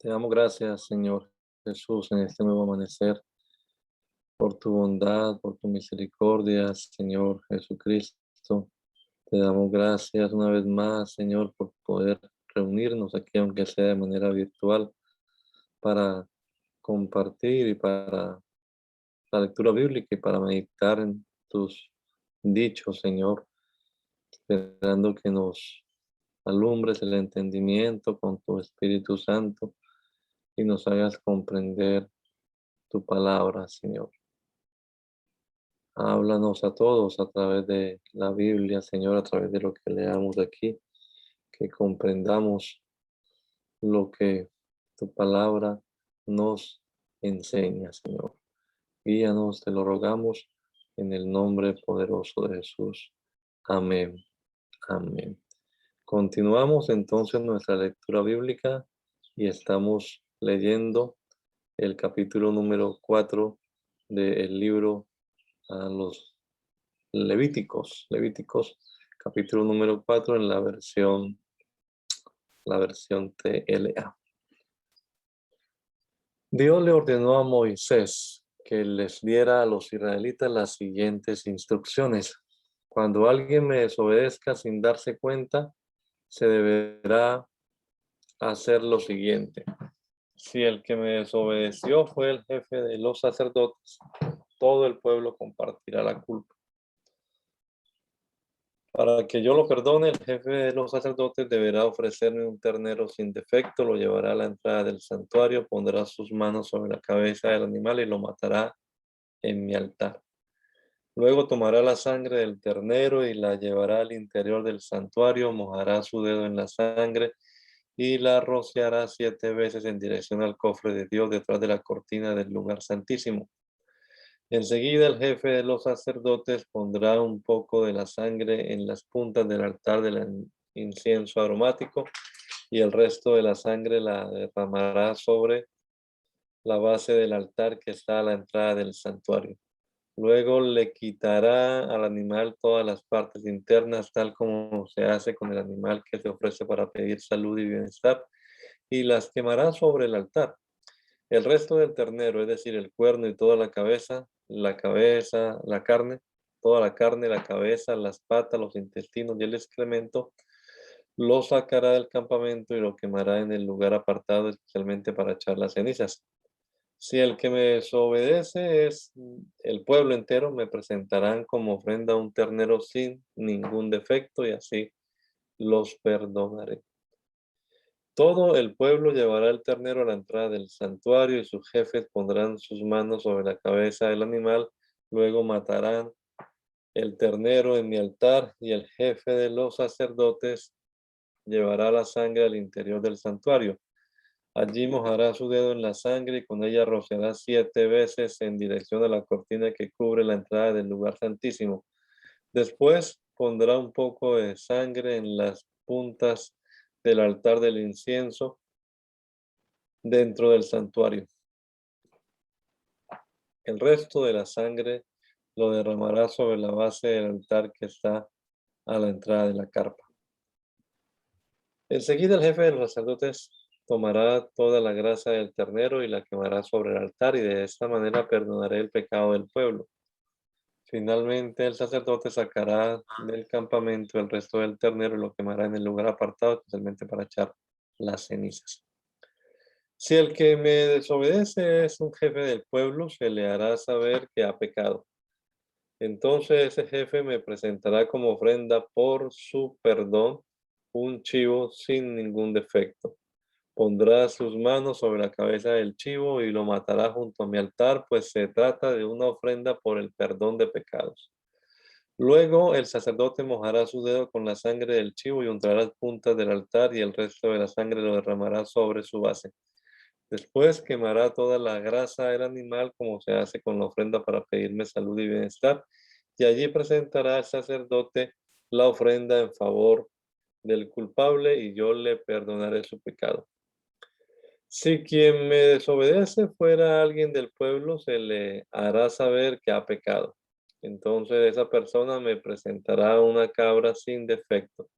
Te damos gracias, Señor Jesús, en este nuevo amanecer, por tu bondad, por tu misericordia, Señor Jesucristo. Te damos gracias una vez más, Señor, por poder reunirnos aquí, aunque sea de manera virtual, para compartir y para la lectura bíblica y para meditar en tus dichos, Señor, esperando que nos alumbres el entendimiento con tu Espíritu Santo y nos hagas comprender tu palabra, Señor. Háblanos a todos a través de la Biblia, Señor, a través de lo que leamos aquí, que comprendamos lo que tu palabra nos enseña, Señor. Guíanos, te lo rogamos, en el nombre poderoso de Jesús. Amén. Amén. Continuamos entonces nuestra lectura bíblica y estamos leyendo el capítulo número 4 del libro a los Levíticos, capítulo número 4 en la versión TLA. Dios le ordenó a Moisés que les diera a los israelitas las siguientes instrucciones. Cuando alguien me desobedezca sin darse cuenta, se deberá hacer lo siguiente. Si el que me desobedeció fue el jefe de los sacerdotes, todo el pueblo compartirá la culpa. Para que yo lo perdone, el jefe de los sacerdotes deberá ofrecerme un ternero sin defecto, lo llevará a la entrada del santuario, pondrá sus manos sobre la cabeza del animal y lo matará en mi altar. Luego tomará la sangre del ternero y la llevará al interior del santuario, mojará su dedo en la sangre y la rociará 7 veces en dirección al cofre de Dios detrás de la cortina del lugar santísimo. Enseguida el jefe de los sacerdotes pondrá un poco de la sangre en las puntas del altar del incienso aromático y el resto de la sangre la derramará sobre la base del altar que está a la entrada del santuario. Luego le quitará al animal todas las partes internas, tal como se hace con el animal que se ofrece para pedir salud y bienestar, y las quemará sobre el altar. El resto del ternero, es decir, el cuerno y toda la cabeza, la carne, toda la carne, la cabeza, las patas, los intestinos y el excremento, lo sacará del campamento y lo quemará en el lugar apartado especialmente para echar las cenizas. Si el que me desobedece es el pueblo entero, me presentarán como ofrenda un ternero sin ningún defecto y así los perdonaré. Todo el pueblo llevará el ternero a la entrada del santuario y sus jefes pondrán sus manos sobre la cabeza del animal. Luego matarán el ternero en mi altar y el jefe de los sacerdotes llevará la sangre al interior del santuario. Allí mojará su dedo en la sangre y con ella rociará 7 veces en dirección a la cortina que cubre la entrada del lugar santísimo. Después pondrá un poco de sangre en las puntas del altar del incienso dentro del santuario. El resto de la sangre lo derramará sobre la base del altar que está a la entrada de la carpa. Enseguida el jefe de los sacerdotes tomará toda la grasa del ternero y la quemará sobre el altar y de esta manera perdonaré el pecado del pueblo. Finalmente el sacerdote sacará del campamento el resto del ternero y lo quemará en el lugar apartado, especialmente para echar las cenizas. Si el que me desobedece es un jefe del pueblo, se le hará saber que ha pecado. Entonces ese jefe me presentará como ofrenda por su perdón un chivo sin ningún defecto. Pondrá sus manos sobre la cabeza del chivo y lo matará junto a mi altar, pues se trata de una ofrenda por el perdón de pecados. Luego el sacerdote mojará su dedo con la sangre del chivo y untará las puntas del altar y el resto de la sangre lo derramará sobre su base. Después quemará toda la grasa del animal como se hace con la ofrenda para pedirme salud y bienestar, y allí presentará al sacerdote la ofrenda en favor del culpable y yo le perdonaré su pecado. Si quien me desobedece fuera alguien del pueblo, se le hará saber que ha pecado. Entonces esa persona me presentará una cabra sin defecto.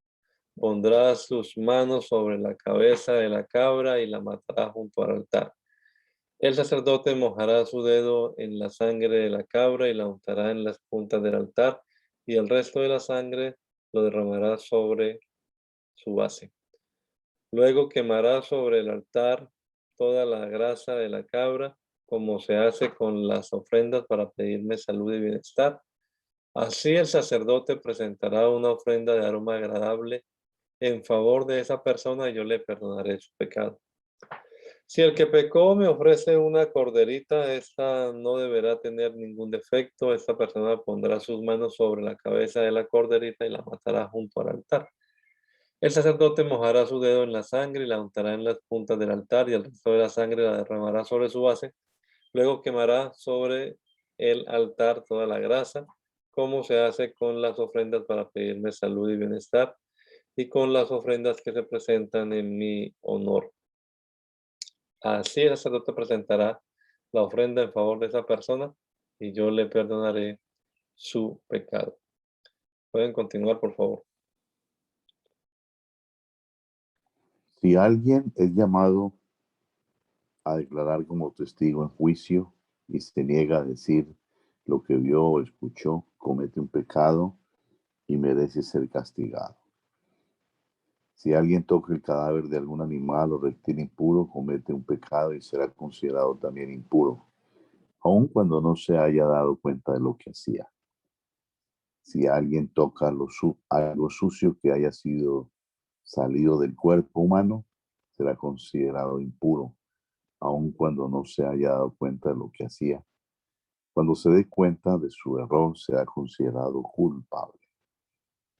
pondrá sus manos sobre la cabeza de la cabra y la matará junto al altar. El sacerdote mojará su dedo en la sangre de la cabra y la untará en las puntas del altar, y el resto de la sangre lo derramará sobre su base. Luego quemará sobre el altar toda la grasa de la cabra, como se hace con las ofrendas para pedirme salud y bienestar. Así el sacerdote presentará una ofrenda de aroma agradable en favor de esa persona y yo le perdonaré su pecado. Si el que pecó me ofrece una corderita, esta no deberá tener ningún defecto. Esta persona pondrá sus manos sobre la cabeza de la corderita y la matará junto al altar. El sacerdote mojará su dedo en la sangre y la untará en las puntas del altar y el resto de la sangre la derramará sobre su base. Luego quemará sobre el altar toda la grasa, como se hace con las ofrendas para pedirme salud y bienestar y con las ofrendas que se presentan en mi honor. Así el sacerdote presentará la ofrenda en favor de esa persona y yo le perdonaré su pecado. Pueden continuar, por favor. Si alguien es llamado a declarar como testigo en juicio y se niega a decir lo que vio o escuchó, comete un pecado y merece ser castigado. Si alguien toca el cadáver de algún animal o reptil impuro, comete un pecado y será considerado también impuro, aun cuando no se haya dado cuenta de lo que hacía. Si alguien toca algo sucio que haya sido salido del cuerpo humano, será considerado impuro, aun cuando no se haya dado cuenta de lo que hacía. Cuando se dé cuenta de su error, será considerado culpable.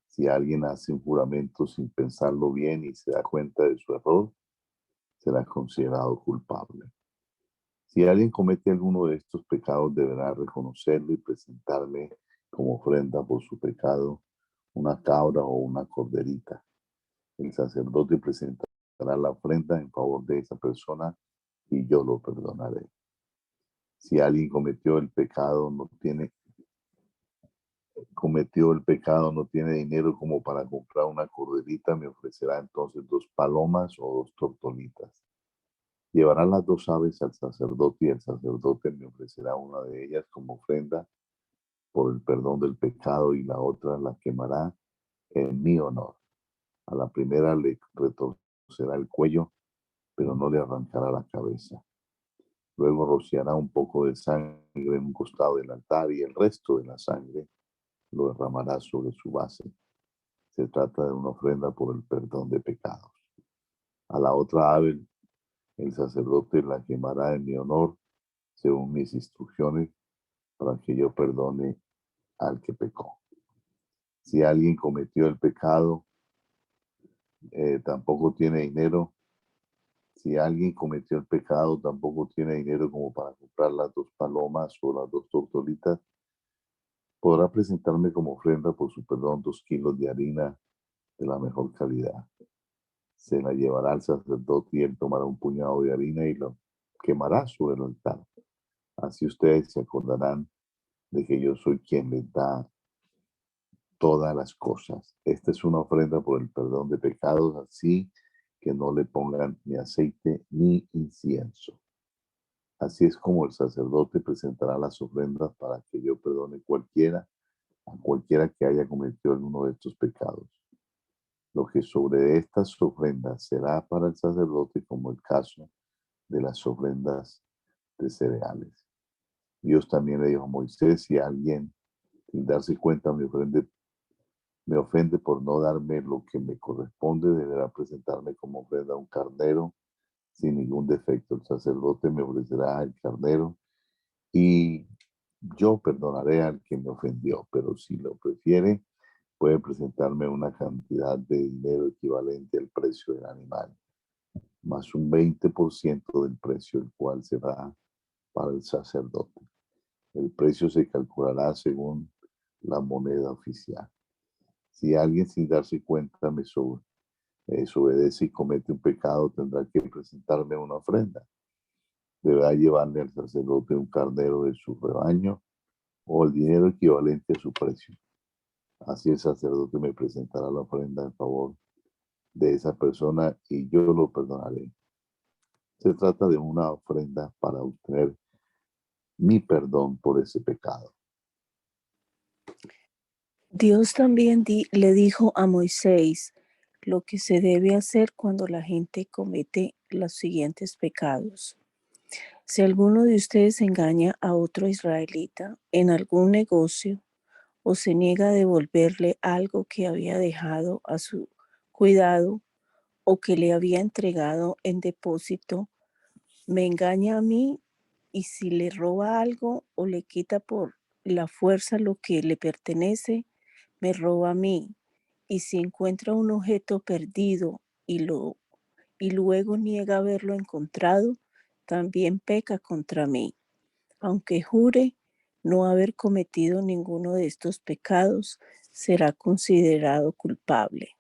Si alguien hace un juramento sin pensarlo bien y se da cuenta de su error, será considerado culpable. Si alguien comete alguno de estos pecados, deberá reconocerlo y presentarme como ofrenda por su pecado una cabra o una corderita. El sacerdote presentará la ofrenda en favor de esa persona y yo lo perdonaré. Si alguien cometió el pecado, no tiene dinero como para comprar una corderita, me ofrecerá entonces 2 palomas o 2 tortolitas. Llevará las 2 aves al sacerdote y el sacerdote me ofrecerá una de ellas como ofrenda por el perdón del pecado y la otra la quemará en mi honor. A la primera le retorcerá el cuello, pero no le arrancará la cabeza. Luego rociará un poco de sangre en un costado del altar y el resto de la sangre lo derramará sobre su base. Se trata de una ofrenda por el perdón de pecados. A la otra ave, el sacerdote la quemará en mi honor, según mis instrucciones, para que yo perdone al que pecó. Si alguien cometió el pecado, tampoco tiene dinero. Si alguien cometió el pecado, tampoco tiene dinero como para comprar las 2 palomas o las 2 tortolitas, podrá presentarme como ofrenda por su perdón 2 kilos de harina de la mejor calidad. Se la llevará al sacerdote y él tomará un puñado de harina y lo quemará sobre el altar. Así ustedes se acordarán de que yo soy quien les da todas las cosas. Esta es una ofrenda por el perdón de pecados, así que no le pongan ni aceite ni incienso. Así es como el sacerdote presentará las ofrendas para que yo perdone a cualquiera que haya cometido alguno de estos pecados. Lo que sobre estas ofrendas será para el sacerdote como el caso de las ofrendas de cereales. Dios también le dijo a Moisés, si alguien sin darse cuenta me ofende por no darme lo que me corresponde, deberá presentarme como ofrenda un carnero sin ningún defecto. El sacerdote me ofrecerá el carnero y yo perdonaré al que me ofendió, pero si lo prefiere, puede presentarme una cantidad de dinero equivalente al precio del animal, más un 20% del precio, el cual será para el sacerdote. El precio se calculará según la moneda oficial. Si alguien sin darse cuenta me desobedece y comete un pecado, tendrá que presentarme una ofrenda. Deberá llevarle al sacerdote un carnero de su rebaño o el dinero equivalente a su precio. Así el sacerdote me presentará la ofrenda en favor de esa persona y yo lo perdonaré. Se trata de una ofrenda para obtener mi perdón por ese pecado. Dios también le dijo a Moisés lo que se debe hacer cuando la gente comete los siguientes pecados. Si alguno de ustedes engaña a otro israelita en algún negocio o se niega a devolverle algo que había dejado a su cuidado o que le había entregado en depósito, me engaña a mí, y si le roba algo o le quita por la fuerza lo que le pertenece, me roba a mí. Y si encuentra un objeto perdido y luego niega haberlo encontrado, también peca contra mí. Aunque jure no haber cometido ninguno de estos pecados, será considerado culpable.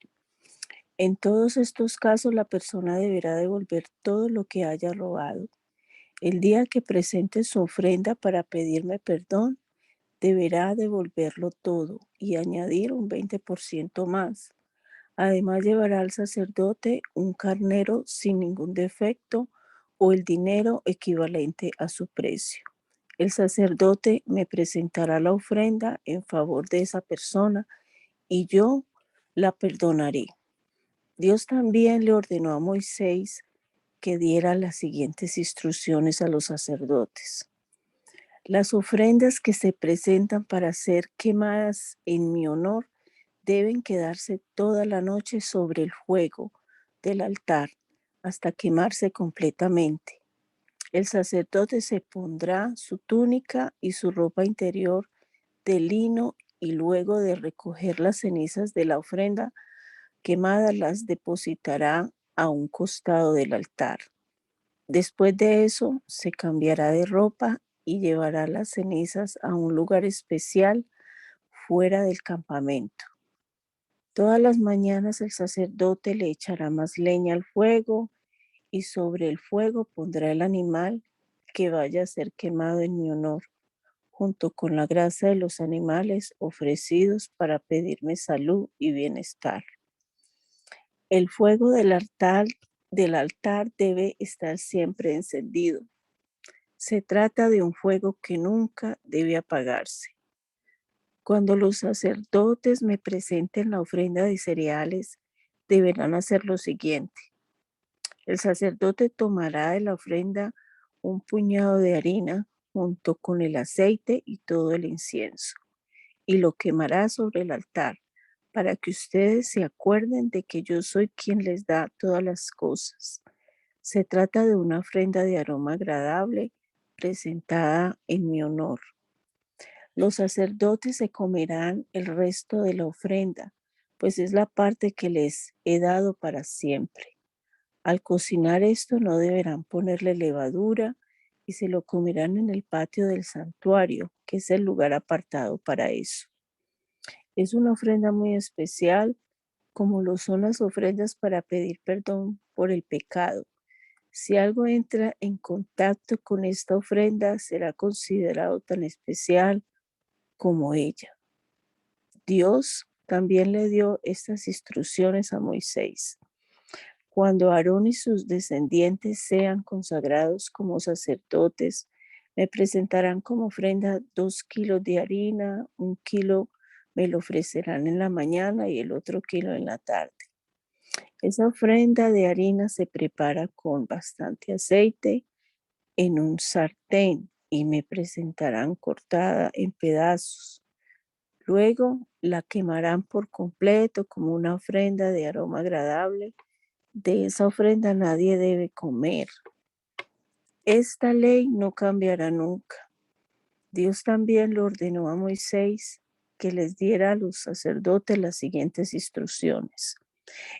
En todos estos casos, la persona deberá devolver todo lo que haya robado. El día que presente su ofrenda para pedirme perdón, deberá devolverlo todo y añadir un 20% más. Además, llevará al sacerdote un carnero sin ningún defecto o el dinero equivalente a su precio. El sacerdote me presentará la ofrenda en favor de esa persona y yo la perdonaré. Dios también le ordenó a Moisés que diera las siguientes instrucciones a los sacerdotes. Las ofrendas que se presentan para ser quemadas en mi honor deben quedarse toda la noche sobre el fuego del altar hasta quemarse completamente. El sacerdote se pondrá su túnica y su ropa interior de lino y luego de recoger las cenizas de la ofrenda quemada las depositará a un costado del altar. Después de eso se cambiará de ropa y llevará las cenizas a un lugar especial fuera del campamento. Todas las mañanas el sacerdote le echará más leña al fuego y sobre el fuego pondrá el animal que vaya a ser quemado en mi honor, junto con la grasa de los animales ofrecidos para pedirme salud y bienestar. El fuego del altar debe estar siempre encendido. Se trata de un fuego que nunca debe apagarse. Cuando los sacerdotes me presenten la ofrenda de cereales, deberán hacer lo siguiente. El sacerdote tomará de la ofrenda un puñado de harina junto con el aceite y todo el incienso, y lo quemará sobre el altar, para que ustedes se acuerden de que yo soy quien les da todas las cosas. Se trata de una ofrenda de aroma agradable presentada en mi honor. Los sacerdotes se comerán el resto de la ofrenda, pues es la parte que les he dado para siempre. Al cocinar esto no deberán ponerle levadura y se lo comerán en el patio del santuario, que es el lugar apartado para eso. Es una ofrenda muy especial, como lo son las ofrendas para pedir perdón por el pecado. Si algo entra en contacto con esta ofrenda, será considerado tan especial como ella. Dios también le dio estas instrucciones a Moisés. Cuando Aarón y sus descendientes sean consagrados como sacerdotes, me presentarán como ofrenda 2 kilos de harina, 1 kilo me lo ofrecerán en la mañana y el otro kilo en la tarde. Esa ofrenda de harina se prepara con bastante aceite en un sartén y me presentarán cortada en pedazos. Luego la quemarán por completo como una ofrenda de aroma agradable. De esa ofrenda nadie debe comer. Esta ley no cambiará nunca. Dios también le ordenó a Moisés que les diera a los sacerdotes las siguientes instrucciones.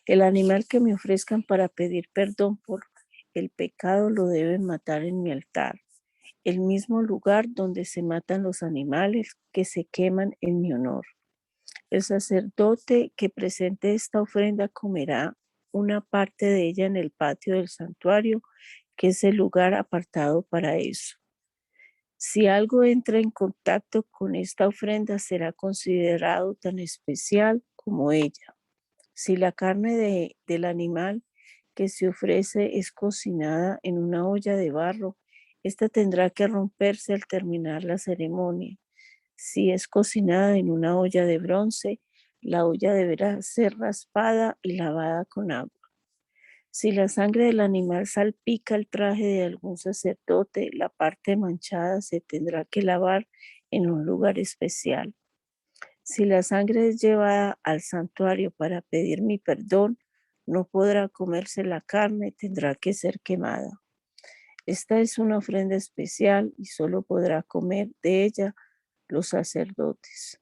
El animal que me ofrezcan para pedir perdón por el pecado lo deben matar en mi altar, el mismo lugar donde se matan los animales que se queman en mi honor. El sacerdote que presente esta ofrenda comerá una parte de ella en el patio del santuario, que es el lugar apartado para eso. Si algo entra en contacto con esta ofrenda, será considerado tan especial como ella. Si la carne del animal que se ofrece es cocinada en una olla de barro, esta tendrá que romperse al terminar la ceremonia. Si es cocinada en una olla de bronce, la olla deberá ser raspada y lavada con agua. Si la sangre del animal salpica el traje de algún sacerdote, la parte manchada se tendrá que lavar en un lugar especial. Si la sangre es llevada al santuario para pedir mi perdón, no podrá comerse la carne, tendrá que ser quemada. Esta es una ofrenda especial y solo podrá comer de ella los sacerdotes.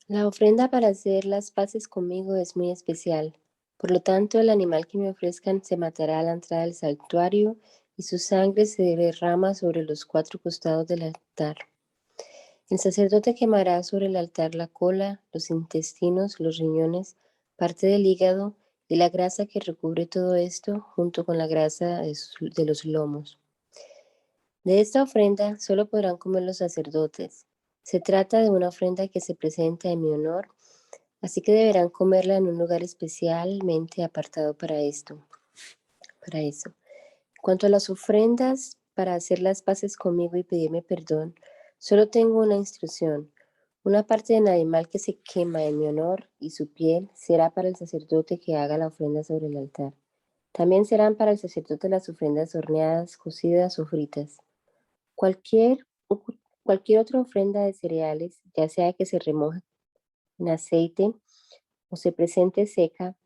La ofrenda para hacer las paces conmigo es muy especial. Por lo tanto, el animal que me ofrezcan se matará a la entrada del santuario y su sangre se derrama sobre los 4 costados del altar. El sacerdote quemará sobre el altar la cola, los intestinos, los riñones, parte del hígado y la grasa que recubre todo esto, junto con la grasa de los lomos. De esta ofrenda solo podrán comer los sacerdotes. Se trata de una ofrenda que se presenta en mi honor, así que deberán comerla en un lugar especialmente apartado para eso. En cuanto a las ofrendas para hacer las paces conmigo y pedirme perdón, solo tengo una instrucción. Una parte del animal que se quema en mi honor y su piel será para el sacerdote que haga la ofrenda sobre el altar. También serán para el sacerdote las ofrendas horneadas, cocidas o fritas. Cualquier otra ofrenda de cereales, ya sea que se remoje en aceite o se presente seca,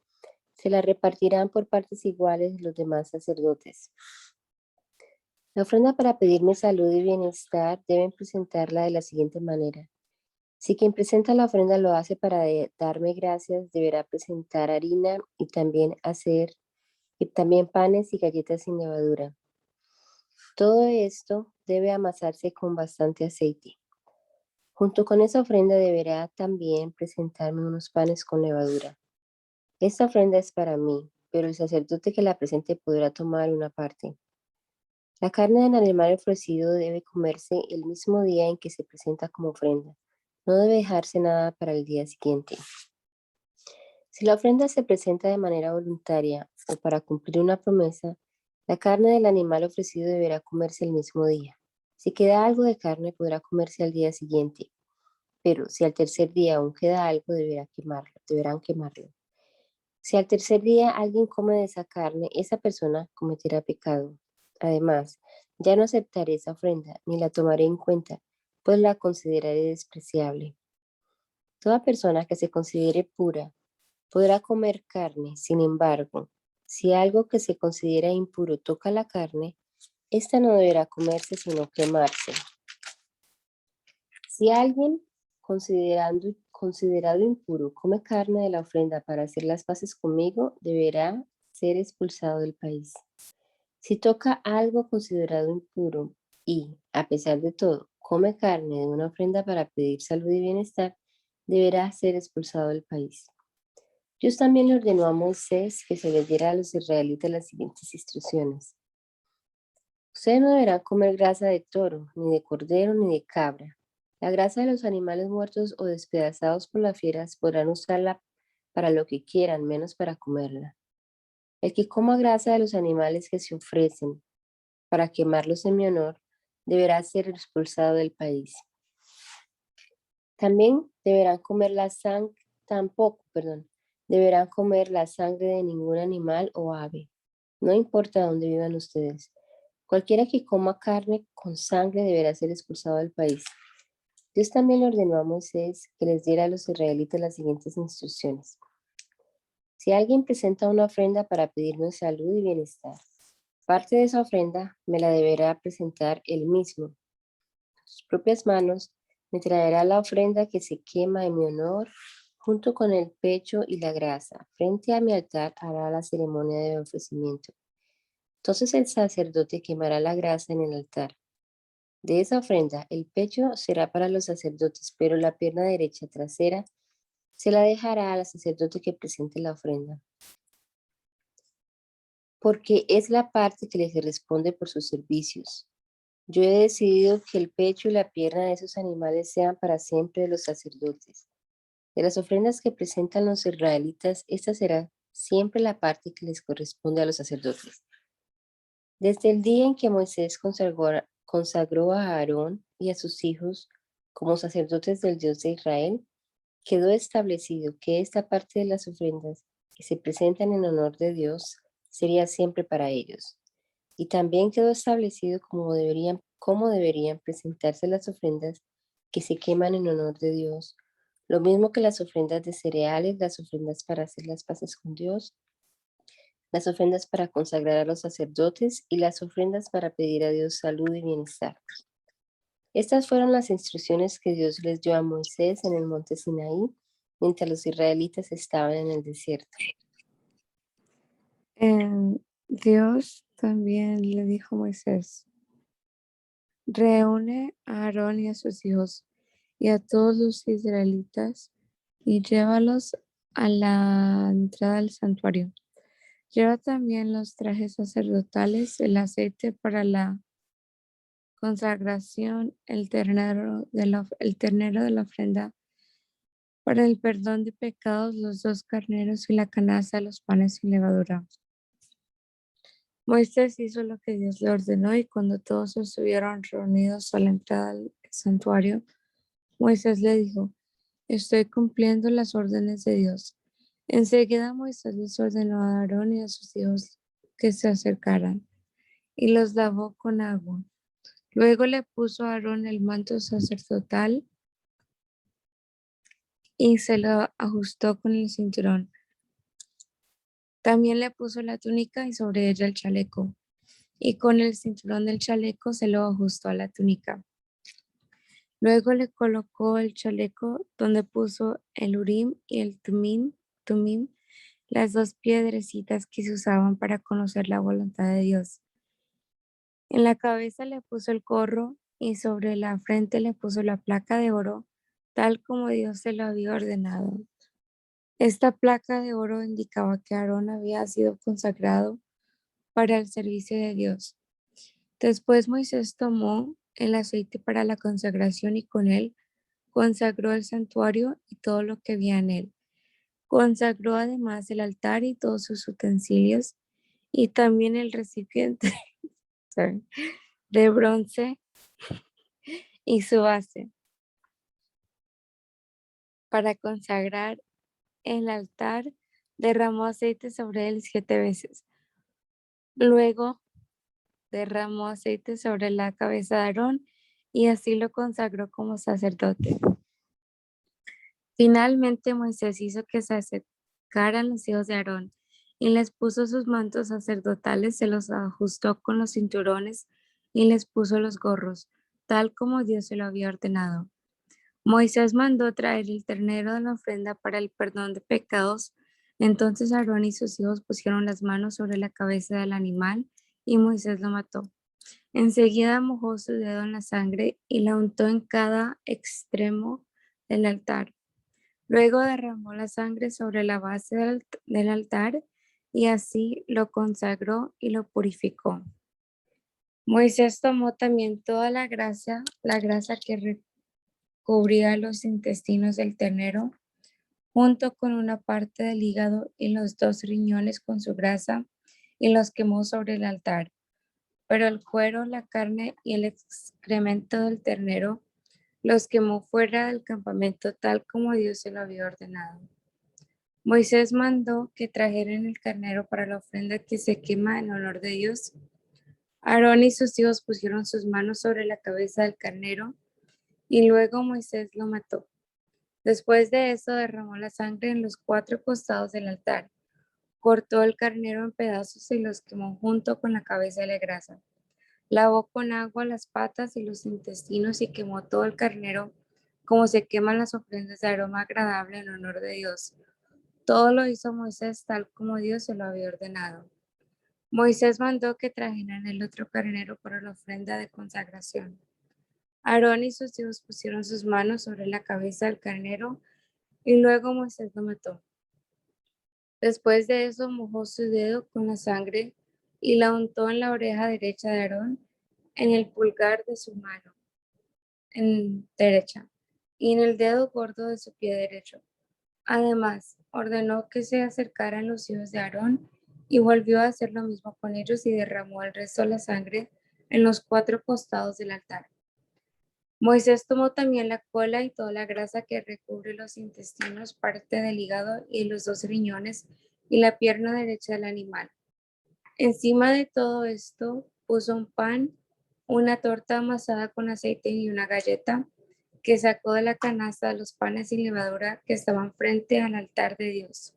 se la repartirán por partes iguales los demás sacerdotes. La ofrenda para pedirme salud y bienestar deben presentarla de la siguiente manera. Si quien presenta la ofrenda lo hace para darme gracias, deberá presentar harina y también panes y galletas sin levadura. Todo esto debe amasarse con bastante aceite. Junto con esa ofrenda deberá también presentarme unos panes con levadura. Esta ofrenda es para mí, pero el sacerdote que la presente podrá tomar una parte. La carne del animal ofrecido debe comerse el mismo día en que se presenta como ofrenda. No debe dejarse nada para el día siguiente. Si la ofrenda se presenta de manera voluntaria o para cumplir una promesa, la carne del animal ofrecido deberá comerse el mismo día. Si queda algo de carne, podrá comerse al día siguiente, pero si al tercer día aún queda algo, deberán quemarlo. Si al tercer día alguien come de esa carne, esa persona cometerá pecado. Además, ya no aceptaré esa ofrenda, ni la tomaré en cuenta, pues la consideraré despreciable. Toda persona que se considere pura podrá comer carne. Sin embargo, si algo que se considera impuro toca la carne, esta no deberá comerse sino quemarse. Si alguien considerado impuro come carne de la ofrenda para hacer las paces conmigo, deberá ser expulsado del país. Si toca algo considerado impuro y, a pesar de todo, come carne de una ofrenda para pedir salud y bienestar, deberá ser expulsado del país. Dios también le ordenó a Moisés que se les diera a los israelitas las siguientes instrucciones. Ustedes no deberán comer grasa de toro, ni de cordero, ni de cabra. La grasa de los animales muertos o despedazados por las fieras podrán usarla para lo que quieran, menos para comerla. El que coma grasa de los animales que se ofrecen para quemarlos en mi honor, deberá ser expulsado del país. También deberán comer deberán comer la sangre de ningún animal o ave. No importa dónde vivan ustedes. Cualquiera que coma carne con sangre deberá ser expulsado del país. Dios también le ordenó a Moisés que les diera a los israelitas las siguientes instrucciones. Si alguien presenta una ofrenda para pedirme salud y bienestar, parte de esa ofrenda me la deberá presentar él mismo. Con sus propias manos me traerá la ofrenda que se quema en mi honor, junto con el pecho y la grasa. Frente a mi altar hará la ceremonia de ofrecimiento. Entonces el sacerdote quemará la grasa en el altar. De esa ofrenda, el pecho será para los sacerdotes, pero la pierna derecha trasera se la dejará al sacerdote que presente la ofrenda, porque es la parte que le corresponde por sus servicios. Yo he decidido que el pecho y la pierna de esos animales sean para siempre de los sacerdotes. De las ofrendas que presentan los israelitas, esta será siempre la parte que les corresponde a los sacerdotes. Desde el día en que Moisés consagró a Aarón y a sus hijos como sacerdotes del Dios de Israel, quedó establecido que esta parte de las ofrendas que se presentan en honor de Dios sería siempre para ellos. Y también quedó establecido cómo deberían presentarse las ofrendas que se queman en honor de Dios, lo mismo que las ofrendas de cereales, las ofrendas para hacer las paces con Dios, las ofrendas para consagrar a los sacerdotes y las ofrendas para pedir a Dios salud y bienestar. Estas fueron las instrucciones que Dios les dio a Moisés en el monte Sinaí mientras los israelitas estaban en el desierto. Dios también le dijo a Moisés: reúne a Aarón y a sus hijos y a todos los israelitas y llévalos a la entrada del santuario. Lleva también los trajes sacerdotales, el aceite para la consagración, el ternero de la ofrenda para el perdón de pecados, los 2 carneros y la canasta de los panes sin levadura. Moisés hizo lo que Dios le ordenó, y cuando todos estuvieron reunidos a la entrada del santuario, Moisés le dijo: estoy cumpliendo las órdenes de Dios. Enseguida Moisés les ordenó a Aarón y a sus hijos que se acercaran y los lavó con agua. Luego le puso a Aarón el manto sacerdotal y se lo ajustó con el cinturón. También le puso la túnica y sobre ella el chaleco, y con el cinturón del chaleco se lo ajustó a la túnica. Luego le colocó el chaleco donde puso el Urim y el Tumim, las 2 piedrecitas que se usaban para conocer la voluntad de Dios. En la cabeza le puso el gorro y sobre la frente le puso la placa de oro, tal como Dios se lo había ordenado. Esta placa de oro indicaba que Aarón había sido consagrado para el servicio de Dios. Después Moisés tomó el aceite para la consagración y con él consagró el santuario y todo lo que había en él. Consagró además el altar y todos sus utensilios y también el recipiente de bronce y su base. Para consagrar el altar, derramó aceite sobre él 7 veces. Luego derramó aceite sobre la cabeza de Aarón y así lo consagró como sacerdote. Finalmente Moisés hizo que se acercaran los hijos de Aarón y les puso sus mantos sacerdotales, se los ajustó con los cinturones y les puso los gorros, tal como Dios se lo había ordenado. Moisés mandó traer el ternero de la ofrenda para el perdón de pecados. Entonces Aarón y sus hijos pusieron las manos sobre la cabeza del animal y Moisés lo mató. Enseguida mojó su dedo en la sangre y la untó en cada extremo del altar. Luego derramó la sangre sobre la base del altar y así lo consagró y lo purificó. Moisés tomó también toda la grasa que recubría los intestinos del ternero, junto con una parte del hígado y los 2 riñones con su grasa, y los quemó sobre el altar. Pero el cuero, la carne y el excremento del ternero los quemó fuera del campamento, tal como Dios se lo había ordenado. Moisés mandó que trajeran el carnero para la ofrenda que se quema en honor de Dios. Aarón y sus hijos pusieron sus manos sobre la cabeza del carnero y luego Moisés lo mató. Después de eso derramó la sangre en los 4 costados del altar, cortó el carnero en pedazos y los quemó junto con la cabeza y la grasa. Lavó con agua las patas y los intestinos y quemó todo el carnero como se queman las ofrendas de aroma agradable en honor de Dios. Todo lo hizo Moisés tal como Dios se lo había ordenado. Moisés mandó que trajeran el otro carnero para la ofrenda de consagración. Aarón y sus hijos pusieron sus manos sobre la cabeza del carnero y luego Moisés lo mató. Después de eso mojó su dedo con la sangre y la untó en la oreja derecha de Aarón, en el pulgar de su mano derecha y en el dedo gordo de su pie derecho. Además, ordenó que se acercaran los hijos de Aarón y volvió a hacer lo mismo con ellos y derramó el resto de la sangre en los 4 costados del altar. Moisés tomó también la cola y toda la grasa que recubre los intestinos, parte del hígado y los 2 riñones y la pierna derecha del animal. Encima de todo esto puso un pan, una torta amasada con aceite y una galleta que sacó de la canasta de los panes sin levadura que estaban frente al altar de Dios.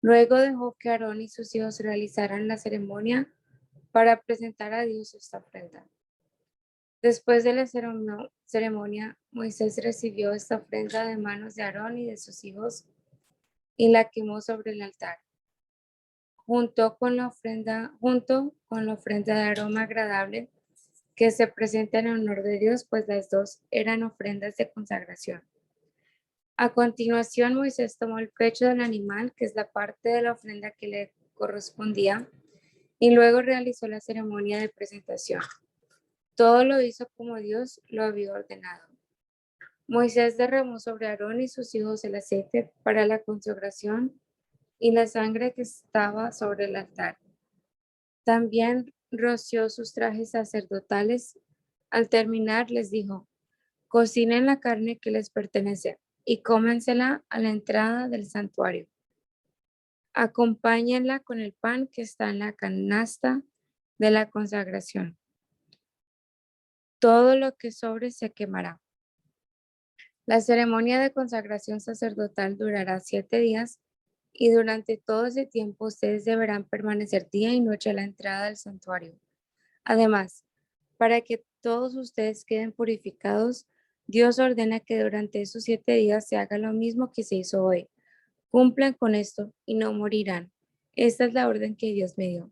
Luego dejó que Aarón y sus hijos realizaran la ceremonia para presentar a Dios esta ofrenda. Después de la ceremonia, Moisés recibió esta ofrenda de manos de Aarón y de sus hijos y la quemó sobre el altar, junto con la ofrenda de aroma agradable que se presenta en honor de Dios, pues las dos eran ofrendas de consagración. A continuación, Moisés tomó el pecho del animal, que es la parte de la ofrenda que le correspondía, y luego realizó la ceremonia de presentación. Todo lo hizo como Dios lo había ordenado. Moisés derramó sobre Aarón y sus hijos el aceite para la consagración y la sangre que estaba sobre el altar. También roció sus trajes sacerdotales. Al terminar, les dijo: cocinen la carne que les pertenece y cómensela a la entrada del santuario. Acompáñenla con el pan que está en la canasta de la consagración. Todo lo que sobre se quemará. La ceremonia de consagración sacerdotal durará 7 días y durante todo ese tiempo ustedes deberán permanecer día y noche a la entrada del santuario. Además, para que todos ustedes queden purificados, Dios ordena que durante esos 7 días se haga lo mismo que se hizo hoy. Cumplan con esto y no morirán. Esta es la orden que Dios me dio.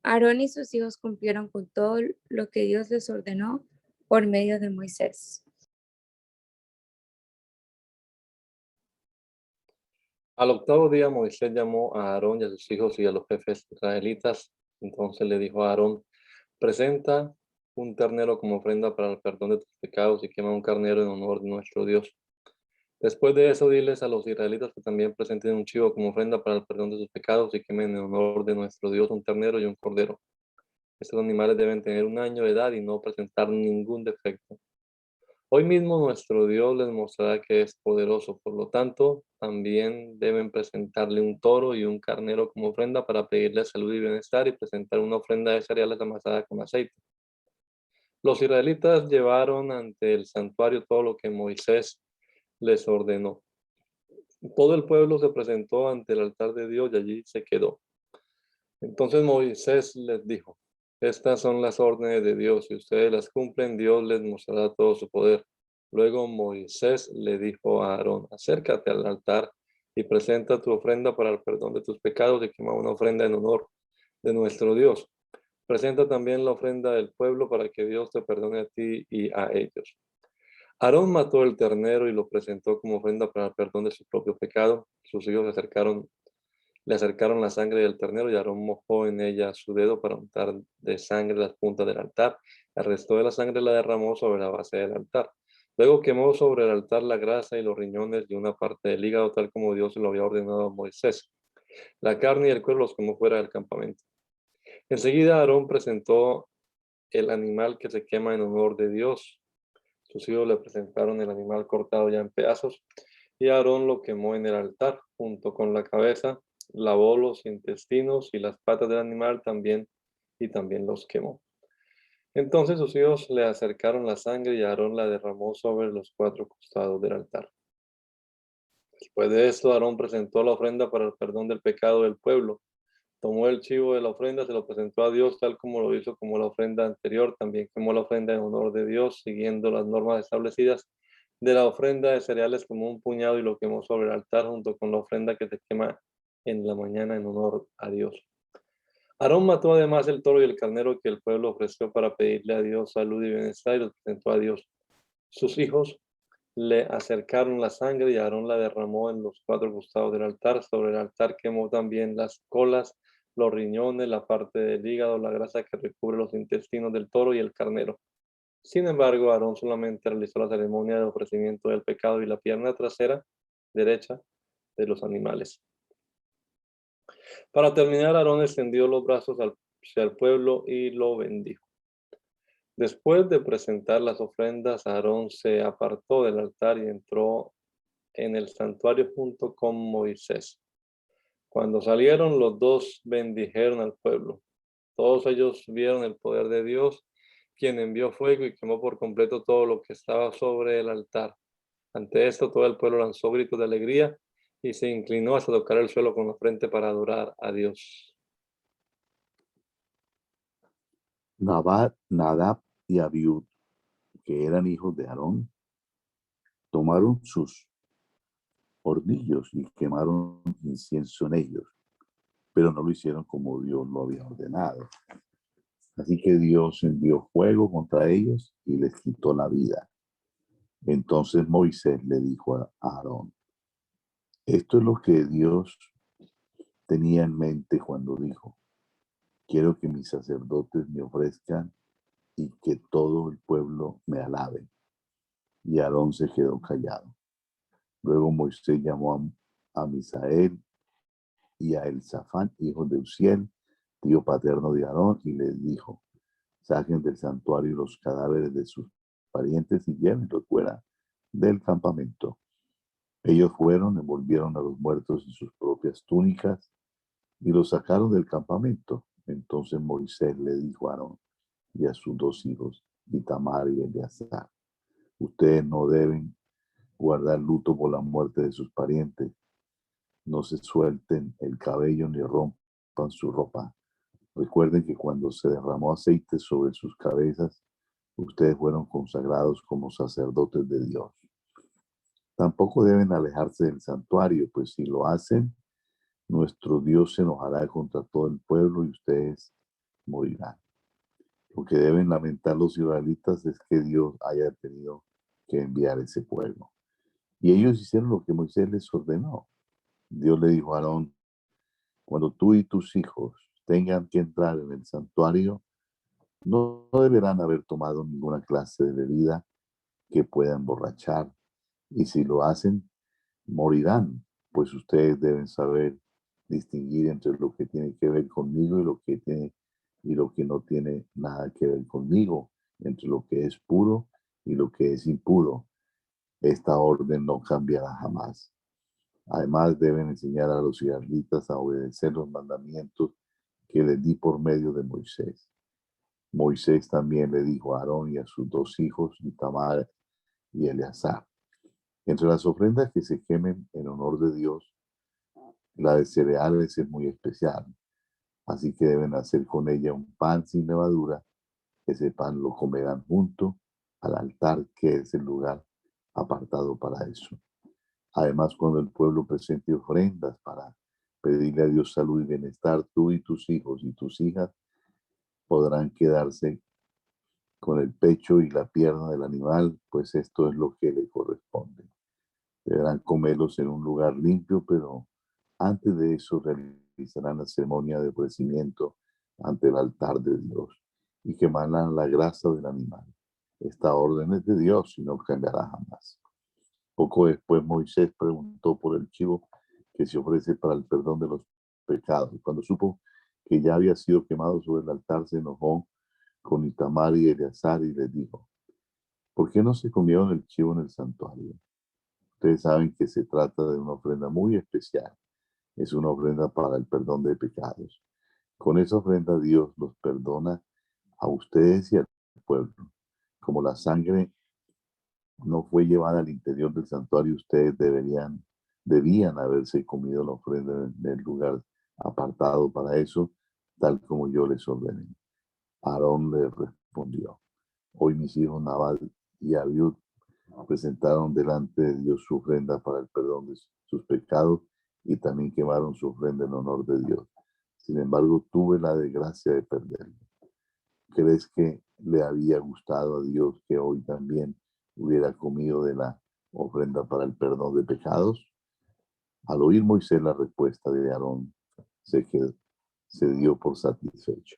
Aarón y sus hijos cumplieron con todo lo que Dios les ordenó por medio de Moisés. Al octavo día Moisés llamó a Aarón y a sus hijos y a los jefes israelitas. Entonces le dijo a Aarón: presenta un ternero como ofrenda para el perdón de tus pecados y quema un carnero en honor de nuestro Dios. Después de eso, diles a los israelitas que también presenten un chivo como ofrenda para el perdón de sus pecados y quemen en honor de nuestro Dios un ternero y un cordero. Estos animales deben tener 1 año de edad y no presentar ningún defecto. Hoy mismo nuestro Dios les mostrará que es poderoso, por lo tanto, también deben presentarle un toro y un carnero como ofrenda para pedirle salud y bienestar y presentar una ofrenda de cereales amasada con aceite. Los israelitas llevaron ante el santuario todo lo que Moisés les ordenó. Todo el pueblo se presentó ante el altar de Dios y allí se quedó. Entonces Moisés les dijo: estas son las órdenes de Dios, si ustedes las cumplen, Dios les mostrará todo su poder. Luego Moisés le dijo a Aarón: acércate al altar y presenta tu ofrenda para el perdón de tus pecados y quema una ofrenda en honor de nuestro Dios. Presenta también la ofrenda del pueblo para que Dios te perdone a ti y a ellos. Aarón mató el ternero y lo presentó como ofrenda para el perdón de su propio pecado. Sus hijos le acercaron la sangre del ternero y Aarón mojó en ella su dedo para untar de sangre las puntas del altar. El resto de la sangre la derramó sobre la base del altar. Luego quemó sobre el altar la grasa y los riñones y una parte del hígado, tal como Dios se lo había ordenado a Moisés. La carne y el cuero los quemó fuera del campamento. Enseguida Aarón presentó el animal que se quema en honor de Dios. Sus hijos le presentaron el animal cortado ya en pedazos y Aarón lo quemó en el altar junto con la cabeza, lavó los intestinos y las patas del animal también y también los quemó. Entonces sus hijos le acercaron la sangre y Aarón la derramó sobre los 4 costados del altar. Después de esto, Aarón presentó la ofrenda para el perdón del pecado del pueblo. Tomó el chivo de la ofrenda, se lo presentó a Dios tal como lo hizo como la ofrenda anterior. También quemó la ofrenda en honor de Dios, siguiendo las normas establecidas de la ofrenda de cereales, como un puñado, y lo quemó sobre el altar junto con la ofrenda que se quema en la mañana en honor a Dios. Aarón mató además el toro y el carnero que el pueblo ofreció para pedirle a Dios salud y bienestar y los presentó a Dios. Sus hijos le acercaron la sangre y Aarón la derramó en los 4 costados del altar. Sobre el altar quemó también las colas, los riñones, la parte del hígado, la grasa que recubre los intestinos del toro y el carnero. Sin embargo, Aarón solamente realizó la ceremonia de ofrecimiento del pecado y la pierna trasera derecha de los animales. Para terminar, Aarón extendió los brazos hacia el pueblo y lo bendijo. Después de presentar las ofrendas, Aarón se apartó del altar y entró en el santuario junto con Moisés. Cuando salieron, los dos bendijeron al pueblo. Todos ellos vieron el poder de Dios, quien envió fuego y quemó por completo todo lo que estaba sobre el altar. Ante esto, todo el pueblo lanzó gritos de alegría y se inclinó hasta tocar el suelo con la frente para adorar a Dios. Nadab y Abiud, que eran hijos de Aarón, tomaron sus hornillos y quemaron incienso en ellos, pero no lo hicieron como Dios lo había ordenado. Así que Dios envió fuego contra ellos y les quitó la vida. Entonces Moisés le dijo a Aarón: esto es lo que Dios tenía en mente cuando dijo: quiero que mis sacerdotes me ofrezcan y que todo el pueblo me alabe. Y Aarón se quedó callado. Luego Moisés llamó a Misael y a Elzafán, hijos de Uziel, tío paterno de Aarón, y les dijo: saquen del santuario los cadáveres de sus parientes y llévenlos fuera del campamento. Ellos fueron, envolvieron a los muertos en sus propias túnicas y los sacaron del campamento. Entonces Moisés le dijo a Aarón y a sus dos hijos, Itamar y Eleazar: ustedes no deben guardar luto por la muerte de sus parientes. No se suelten el cabello ni rompan su ropa. Recuerden que cuando se derramó aceite sobre sus cabezas, ustedes fueron consagrados como sacerdotes de Dios. Tampoco deben alejarse del santuario, pues si lo hacen, nuestro Dios se enojará contra todo el pueblo y ustedes morirán. Lo que deben lamentar los israelitas es que Dios haya tenido que enviar ese pueblo. Y ellos hicieron lo que Moisés les ordenó. Dios le dijo a Aarón: cuando tú y tus hijos tengan que entrar en el santuario, no deberán haber tomado ninguna clase de bebida que pueda emborrachar. Y si lo hacen, morirán, pues ustedes deben saber distinguir entre lo que tiene que ver conmigo y lo que no tiene nada que ver conmigo, entre lo que es puro y lo que es impuro. Esta orden no cambiará jamás. Además, deben enseñar a los israelitas a obedecer los mandamientos que les di por medio de Moisés. Moisés también le dijo a Aarón y a sus dos hijos, Itamar y Eleazar: entre las ofrendas que se quemen en honor de Dios, la de cereales es muy especial, así que deben hacer con ella un pan sin levadura. Ese pan lo comerán junto al altar, que es el lugar apartado para eso. Además, cuando el pueblo presente ofrendas para pedirle a Dios salud y bienestar, tú y tus hijos y tus hijas podrán quedarse con el pecho y la pierna del animal, pues esto es lo que le corresponde. Deberán comerlos en un lugar limpio, pero antes de eso realizarán la ceremonia de ofrecimiento ante el altar de Dios y quemarán la grasa del animal. Esta orden es de Dios y no cambiará jamás. Poco después Moisés preguntó por el chivo que se ofrece para el perdón de los pecados. Cuando supo que ya había sido quemado sobre el altar, se enojó con Itamar y Eleazar y les dijo: ¿por qué no se comieron el chivo en el santuario? Ustedes saben que se trata de una ofrenda muy especial. Es una ofrenda para el perdón de pecados. Con esa ofrenda Dios los perdona a ustedes y al pueblo. Como la sangre no fue llevada al interior del santuario, ustedes debían haberse comido la ofrenda en el lugar apartado para eso, tal como yo les ordené. Aarón le respondió: hoy mis hijos Nadab y Abiud presentaron delante de Dios su ofrenda para el perdón de sus pecados y también quemaron su ofrenda en honor de Dios. Sin embargo, tuve la desgracia de perderlo. ¿Crees que le había gustado a Dios que hoy también hubiera comido de la ofrenda para el perdón de pecados? Al oír Moisés la respuesta de Aarón, se dio por satisfecho.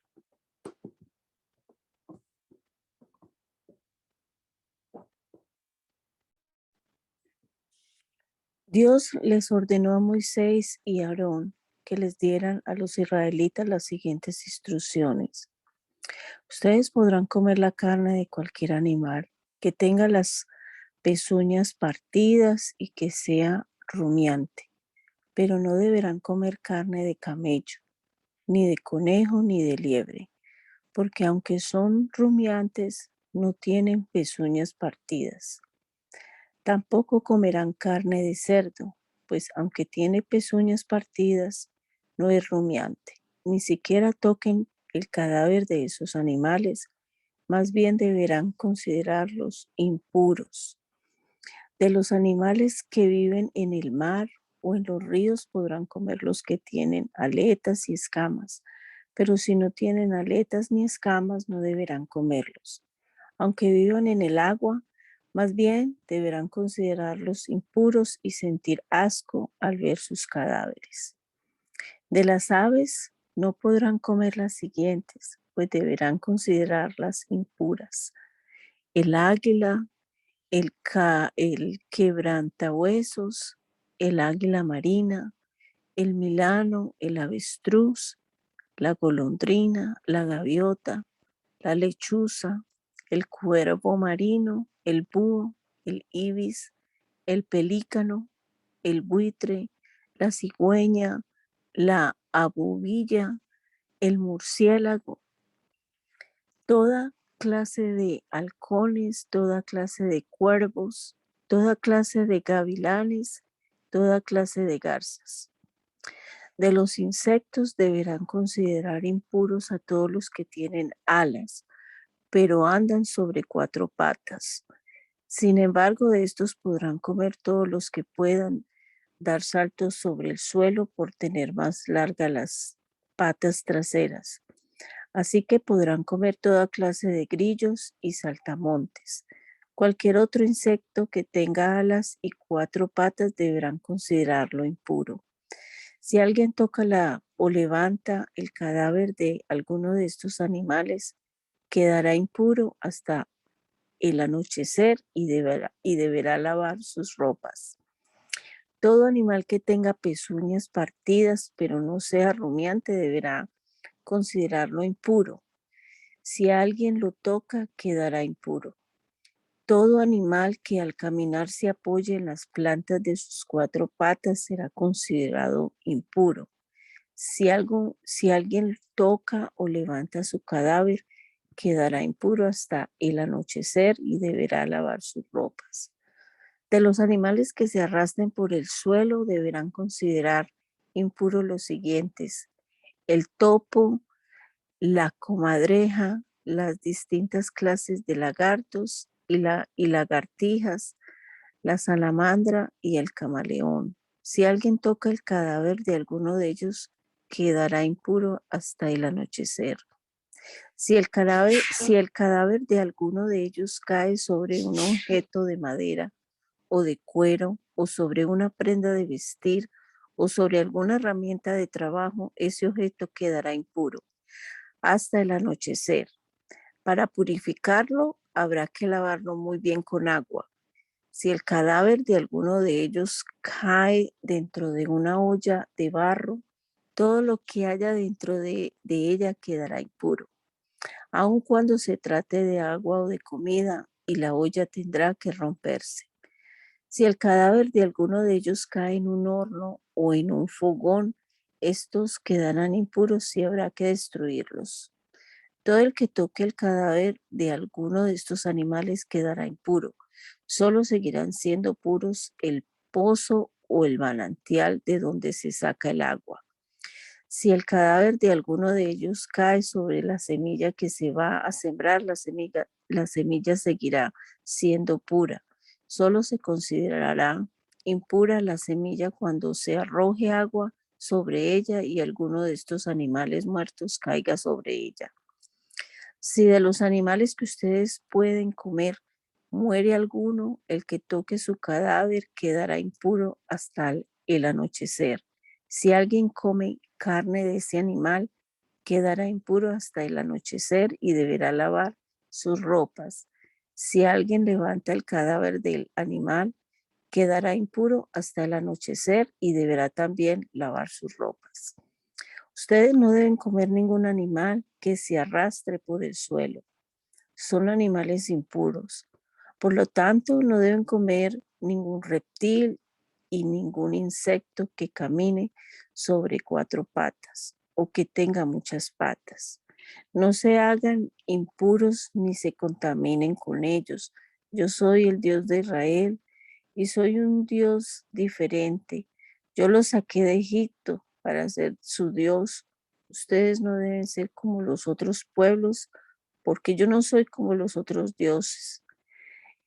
Dios les ordenó a Moisés y a Aarón que les dieran a los israelitas las siguientes instrucciones. Ustedes podrán comer la carne de cualquier animal que tenga las pezuñas partidas y que sea rumiante, pero no deberán comer carne de camello, ni de conejo, ni de liebre, porque aunque son rumiantes, no tienen pezuñas partidas. Tampoco comerán carne de cerdo, pues aunque tiene pezuñas partidas, no es rumiante. Ni siquiera toquen el cadáver de esos animales, más bien deberán considerarlos impuros. De los animales que viven en el mar o en los ríos podrán comer los que tienen aletas y escamas, pero si no tienen aletas ni escamas no deberán comerlos. Aunque vivan en el agua, más bien deberán considerarlos impuros y sentir asco al ver sus cadáveres. De las aves no podrán comer las siguientes, pues deberán considerarlas impuras: el águila, el quebrantahuesos, el águila marina, el milano, el avestruz, la golondrina, la gaviota, la lechuza, el cuervo marino, el búho, el ibis, el pelícano, el buitre, la cigüeña, la abubilla, el murciélago, toda clase de halcones, toda clase de cuervos, toda clase de gavilanes, toda clase de garzas. De los insectos deberán considerar impuros a todos los que tienen alas, pero andan sobre 4 patas. Sin embargo, de estos podrán comer todos los que puedan dar saltos sobre el suelo por tener más largas las patas traseras. Así que podrán comer toda clase de grillos y saltamontes. Cualquier otro insecto que tenga alas y 4 patas deberán considerarlo impuro. Si alguien toca o levanta el cadáver de alguno de estos animales, quedará impuro hasta el anochecer y deberá lavar sus ropas. Todo animal que tenga pezuñas partidas pero no sea rumiante deberá considerarlo impuro. Si alguien lo toca, quedará impuro. Todo animal que al caminar se apoye en las plantas de sus 4 patas será considerado impuro. Si alguien toca o levanta su cadáver, quedará impuro hasta el anochecer y deberá lavar sus ropas. De los animales que se arrastren por el suelo deberán considerar impuros los siguientes: el topo, la comadreja, las distintas clases de lagartos y lagartijas, la salamandra y el camaleón. Si alguien toca el cadáver de alguno de ellos, quedará impuro hasta el anochecer. Si el cadáver de alguno de ellos cae sobre un objeto de madera o de cuero o sobre una prenda de vestir o sobre alguna herramienta de trabajo, ese objeto quedará impuro hasta el anochecer. Para purificarlo, habrá que lavarlo muy bien con agua. Si el cadáver de alguno de ellos cae dentro de una olla de barro, todo lo que haya dentro de ella quedará impuro, aun cuando se trate de agua o de comida, y la olla tendrá que romperse. Si el cadáver de alguno de ellos cae en un horno o en un fogón, estos quedarán impuros y habrá que destruirlos. Todo el que toque el cadáver de alguno de estos animales quedará impuro. Solo seguirán siendo puros el pozo o el manantial de donde se saca el agua. Si el cadáver de alguno de ellos cae sobre la semilla que se va a sembrar, la semilla seguirá siendo pura. Solo se considerará impura la semilla cuando se arroje agua sobre ella y alguno de estos animales muertos caiga sobre ella. Si de los animales que ustedes pueden comer muere alguno, el que toque su cadáver quedará impuro hasta el anochecer. Si alguien come carne de ese animal, quedará impuro hasta el anochecer y deberá lavar sus ropas. Si alguien levanta el cadáver del animal, quedará impuro hasta el anochecer y deberá también lavar sus ropas. Ustedes no deben comer ningún animal que se arrastre por el suelo. Son animales impuros. Por lo tanto, no deben comer ningún reptil y ningún insecto que camine sobre 4 patas o que tenga muchas patas. No se hagan impuros ni se contaminen con ellos. Yo soy el Dios de Israel y soy un Dios diferente. Yo los saqué de Egipto para ser su Dios. Ustedes no deben ser como los otros pueblos, porque yo no soy como los otros dioses.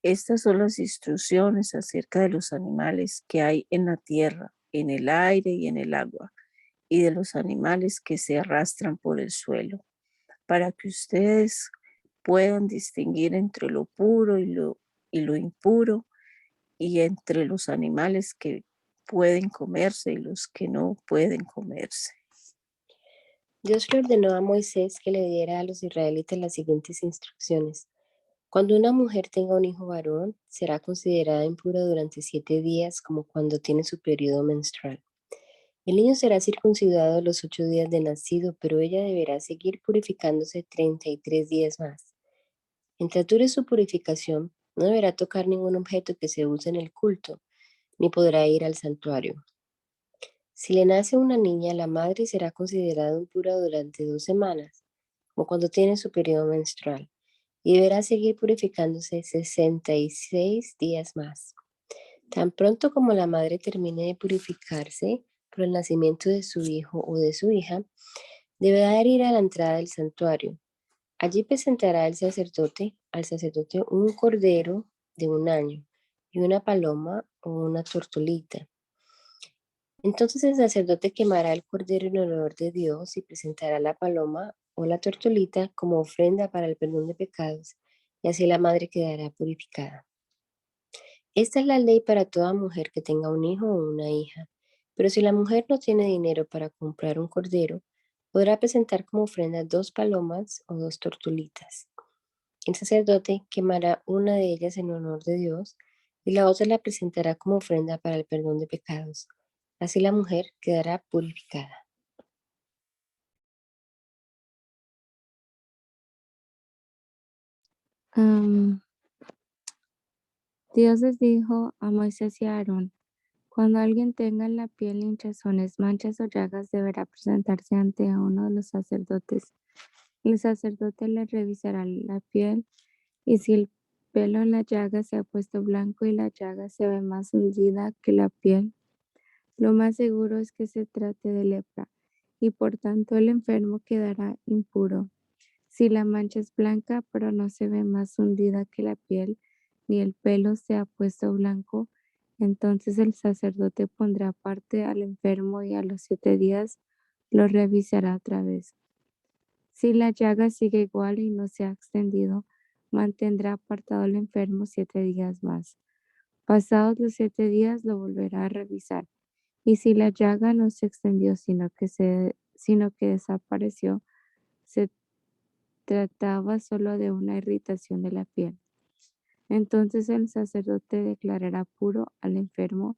Estas son las instrucciones acerca de los animales que hay en la tierra, en el aire y en el agua, y de los animales que se arrastran por el suelo, para que ustedes puedan distinguir entre lo puro y lo impuro, y entre los animales que pueden comerse y los que no pueden comerse. Dios le ordenó a Moisés que le diera a los israelitas las siguientes instrucciones. Cuando una mujer tenga un hijo varón, será considerada impura durante 7 días, como cuando tiene su periodo menstrual. El niño será circuncidado a los 8 días de nacido, pero ella deberá seguir purificándose 33 días más. Mientras dure su purificación, no deberá tocar ningún objeto que se use en el culto, ni podrá ir al santuario. Si le nace una niña, la madre será considerada impura durante 2 semanas, como cuando tiene su periodo menstrual, y deberá seguir purificándose 66 días más. Tan pronto como la madre termine de purificarse por el nacimiento de su hijo o de su hija, deberá ir a la entrada del santuario. Allí presentará al sacerdote un cordero de 1 año y una paloma o una tortolita. Entonces el sacerdote quemará el cordero en honor de Dios y presentará la paloma o la tortolita como ofrenda para el perdón de pecados, y así la madre quedará purificada. Esta es la ley para toda mujer que tenga un hijo o una hija. Pero si la mujer no tiene dinero para comprar un cordero, podrá presentar como ofrenda 2 palomas o 2 tortulitas. El sacerdote quemará una de ellas en honor de Dios y la otra la presentará como ofrenda para el perdón de pecados. Así la mujer quedará purificada. Dios les dijo a Moisés y a Aarón: cuando alguien tenga en la piel hinchazones, manchas o llagas, deberá presentarse ante uno de los sacerdotes. El sacerdote le revisará la piel, y si el pelo en la llaga se ha puesto blanco y la llaga se ve más hundida que la piel, lo más seguro es que se trate de lepra, y por tanto el enfermo quedará impuro. Si la mancha es blanca, pero no se ve más hundida que la piel, ni el pelo se ha puesto blanco, entonces el sacerdote pondrá aparte al enfermo y a los 7 días lo revisará otra vez. Si la llaga sigue igual y no se ha extendido, mantendrá apartado al enfermo 7 días más. Pasados los 7 días lo volverá a revisar. Y si la llaga no se extendió, sino que desapareció, se trataba solo de una irritación de la piel. Entonces el sacerdote declarará puro al enfermo,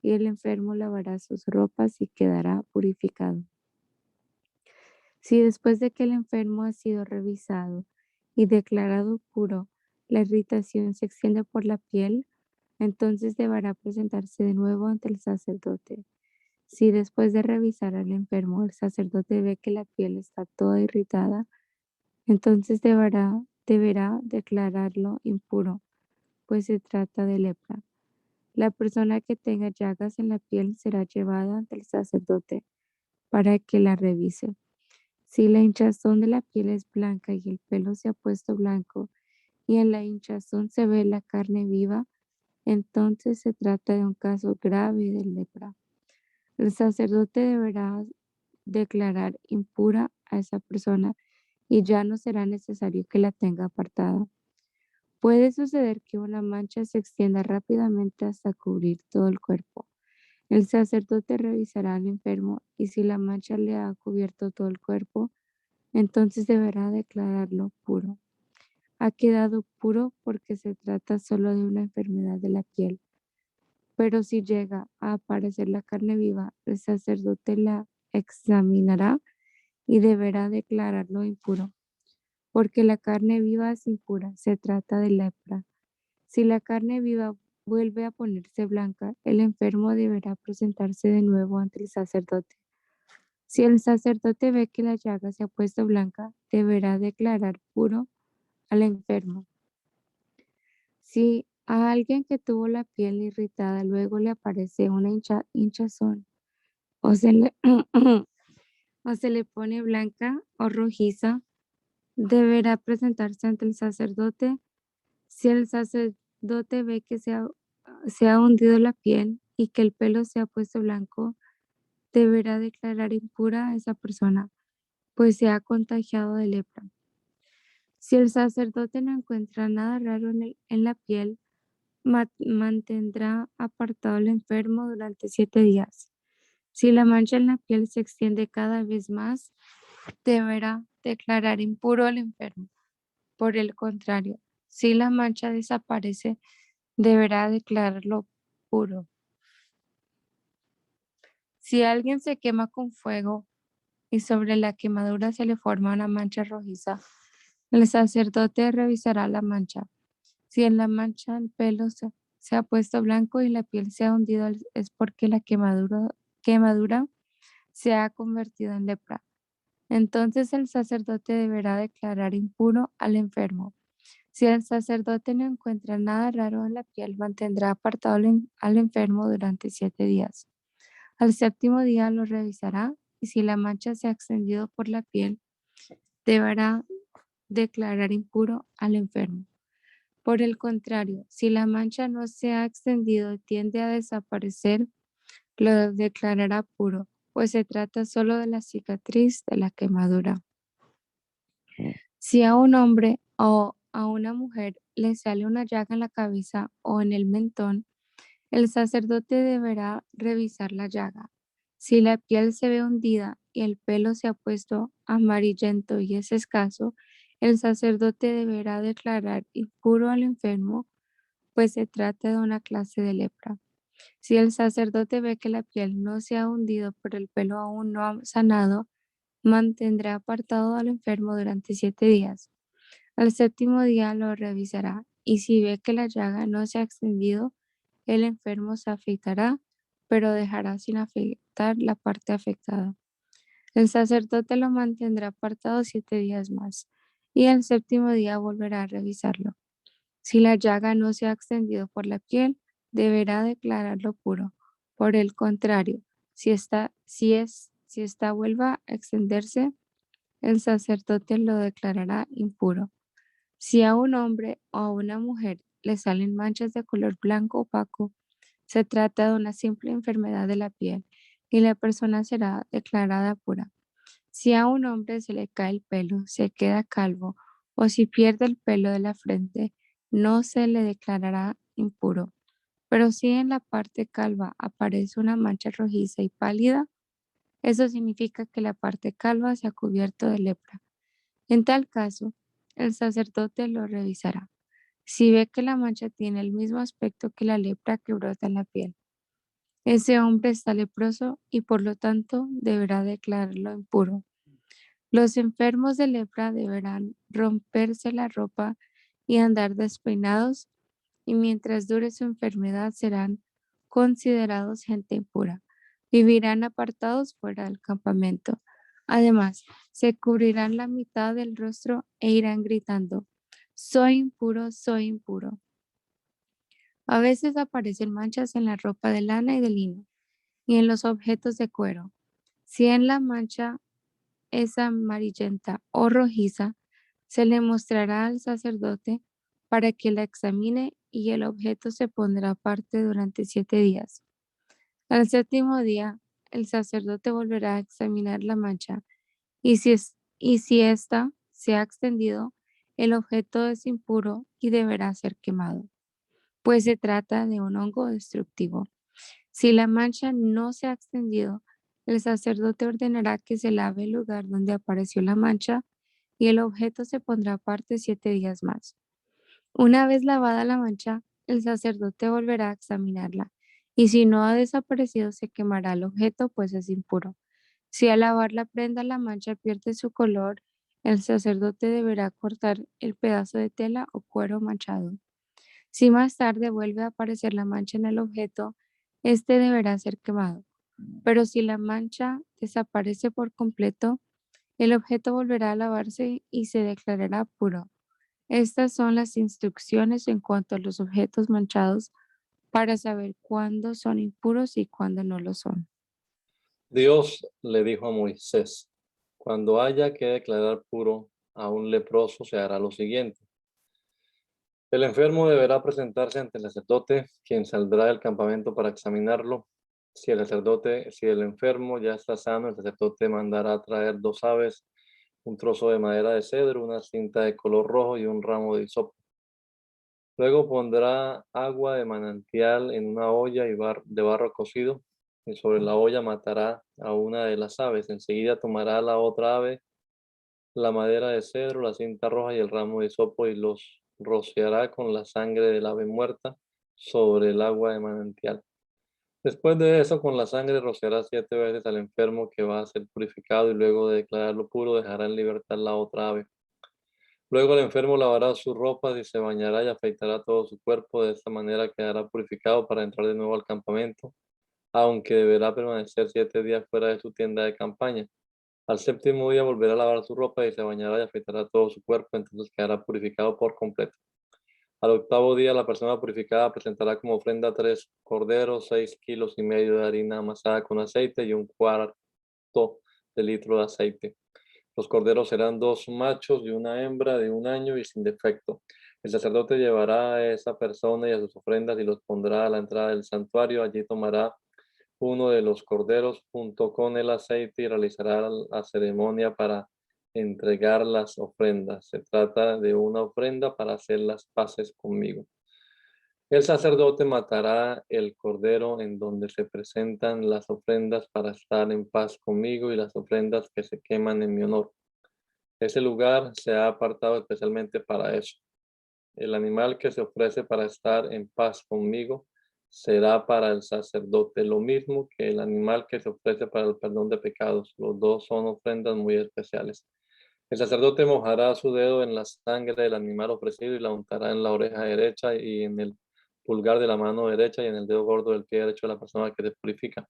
y el enfermo lavará sus ropas y quedará purificado. Si después de que el enfermo ha sido revisado y declarado puro, la irritación se extiende por la piel, entonces deberá presentarse de nuevo ante el sacerdote. Si después de revisar al enfermo el sacerdote ve que la piel está toda irritada, entonces deberá declararlo impuro, pues se trata de lepra. La persona que tenga llagas en la piel será llevada ante el sacerdote para que la revise. Si la hinchazón de la piel es blanca y el pelo se ha puesto blanco y en la hinchazón se ve la carne viva, entonces se trata de un caso grave de lepra. El sacerdote deberá declarar impura a esa persona y ya no será necesario que la tenga apartada. Puede suceder que una mancha se extienda rápidamente hasta cubrir todo el cuerpo. El sacerdote revisará al enfermo y si la mancha le ha cubierto todo el cuerpo, entonces deberá declararlo puro. Ha quedado puro porque se trata solo de una enfermedad de la piel. Pero si llega a aparecer la carne viva, el sacerdote la examinará y deberá declararlo impuro, porque la carne viva es impura, se trata de lepra. Si la carne viva vuelve a ponerse blanca, el enfermo deberá presentarse de nuevo ante el sacerdote. Si el sacerdote ve que la llaga se ha puesto blanca, deberá declarar puro al enfermo. Si a alguien que tuvo la piel irritada luego le aparece una hinchazón o se le, o se le pone blanca o rojiza, deberá presentarse ante el sacerdote. Si el sacerdote ve que se ha hundido la piel y que el pelo se ha puesto blanco, deberá declarar impura a esa persona, pues se ha contagiado de lepra. Si el sacerdote no encuentra nada raro en la piel, mantendrá apartado al enfermo durante 7 días. Si la mancha en la piel se extiende cada vez más, deberá declarar impuro al enfermo. Por el contrario, si la mancha desaparece, deberá declararlo puro. Si alguien se quema con fuego y sobre la quemadura se le forma una mancha rojiza, el sacerdote revisará la mancha. Si en la mancha el pelo se ha puesto blanco y la piel se ha hundido, es porque la quemadura se ha convertido en lepra. Entonces el sacerdote deberá declarar impuro al enfermo. Si el sacerdote no encuentra nada raro en la piel, mantendrá apartado al enfermo durante 7 días. Al séptimo día lo revisará y si la mancha se ha extendido por la piel, deberá declarar impuro al enfermo. Por el contrario, si la mancha no se ha extendido y tiende a desaparecer, lo declarará puro, pues se trata solo de la cicatriz de la quemadura. Si a un hombre o a una mujer le sale una llaga en la cabeza o en el mentón, el sacerdote deberá revisar la llaga. Si la piel se ve hundida y el pelo se ha puesto amarillento y es escaso, el sacerdote deberá declarar impuro al enfermo, pues se trata de una clase de lepra. Si el sacerdote ve que la piel no se ha hundido pero el pelo aún no ha sanado, mantendrá apartado al enfermo durante 7 días. Al séptimo día lo revisará y si ve que la llaga no se ha extendido, el enfermo se afeitará, pero dejará sin afectar la parte afectada. El sacerdote lo mantendrá apartado 7 días más y el séptimo día volverá a revisarlo. Si la llaga no se ha extendido por la piel, deberá declararlo puro. Por el contrario, si esta vuelva a extenderse, el sacerdote lo declarará impuro. Si a un hombre o a una mujer le salen manchas de color blanco opaco, se trata de una simple enfermedad de la piel y la persona será declarada pura. Si a un hombre se le cae el pelo, se queda calvo o si pierde el pelo de la frente, no se le declarará impuro. Pero si en la parte calva aparece una mancha rojiza y pálida, eso significa que la parte calva se ha cubierto de lepra. En tal caso, el sacerdote lo revisará. Si ve que la mancha tiene el mismo aspecto que la lepra que brota en la piel, ese hombre está leproso y por lo tanto deberá declararlo impuro. Los enfermos de lepra deberán romperse la ropa y andar despeinados, y mientras dure su enfermedad serán considerados gente impura. Vivirán apartados fuera del campamento. Además, se cubrirán la mitad del rostro e irán gritando, soy impuro, soy impuro. A veces aparecen manchas en la ropa de lana y de lino y en los objetos de cuero. Si en la mancha es amarillenta o rojiza, se le mostrará al sacerdote para que la examine y el objeto se pondrá aparte durante 7 días. Al séptimo día, el sacerdote volverá a examinar la mancha y si ésta se ha extendido, el objeto es impuro y deberá ser quemado, pues se trata de un hongo destructivo. Si la mancha no se ha extendido, el sacerdote ordenará que se lave el lugar donde apareció la mancha y el objeto se pondrá aparte 7 días más. Una vez lavada la mancha, el sacerdote volverá a examinarla Y si no ha desaparecido, se quemará el objeto, pues es impuro. Si al lavar la prenda la mancha pierde su color, el sacerdote deberá cortar el pedazo de tela o cuero manchado. Si más tarde vuelve a aparecer la mancha en el objeto, este deberá ser quemado. Pero si la mancha desaparece por completo, el objeto volverá a lavarse y se declarará puro. Estas son las instrucciones en cuanto a los objetos manchados para saber cuándo son impuros y cuándo no lo son. Dios le dijo a Moisés, cuando haya que declarar puro a un leproso, se hará lo siguiente. El enfermo deberá presentarse ante el sacerdote, quien saldrá del campamento para examinarlo. Si el enfermo ya está sano, el sacerdote mandará traer 2 aves, un trozo de madera de cedro, una cinta de color rojo y un ramo de hisopo. Luego pondrá agua de manantial en una olla de barro cocido, y sobre la olla matará a una de las aves. Enseguida tomará la otra ave, la madera de cedro, la cinta roja y el ramo de hisopo, y los rociará con la sangre del ave muerta sobre el agua de manantial. Después de eso, con la sangre rociará 7 veces al enfermo, que va a ser purificado, y luego de declararlo puro, dejará en libertad la otra ave. Luego el enfermo lavará sus ropas y se bañará y afeitará todo su cuerpo. De esta manera quedará purificado para entrar de nuevo al campamento, aunque deberá permanecer 7 días fuera de su tienda de campaña. Al 7º día volverá a lavar su ropa y se bañará y afeitará todo su cuerpo, entonces quedará purificado por completo. Al 8º día, la persona purificada presentará como ofrenda 3 corderos, 6,5 kilos de harina amasada con aceite y 1/4 de litro de aceite. Los corderos serán 2 machos y una hembra de 1 año y sin defecto. El sacerdote llevará a esa persona y a sus ofrendas y los pondrá a la entrada del santuario. Allí tomará uno de los corderos junto con el aceite y realizará la ceremonia para entregar las ofrendas. Se trata de una ofrenda para hacer las paces conmigo. El sacerdote matará el cordero en donde se presentan las ofrendas para estar en paz conmigo y las ofrendas que se queman en mi honor. Ese lugar se ha apartado especialmente para eso. El animal que se ofrece para estar en paz conmigo será para el sacerdote lo mismo que el animal que se ofrece para el perdón de pecados. Los dos son ofrendas muy especiales. El sacerdote mojará su dedo en la sangre del animal ofrecido y la untará en la oreja derecha y en el pulgar de la mano derecha y en el dedo gordo del pie derecho de la persona que se purifica.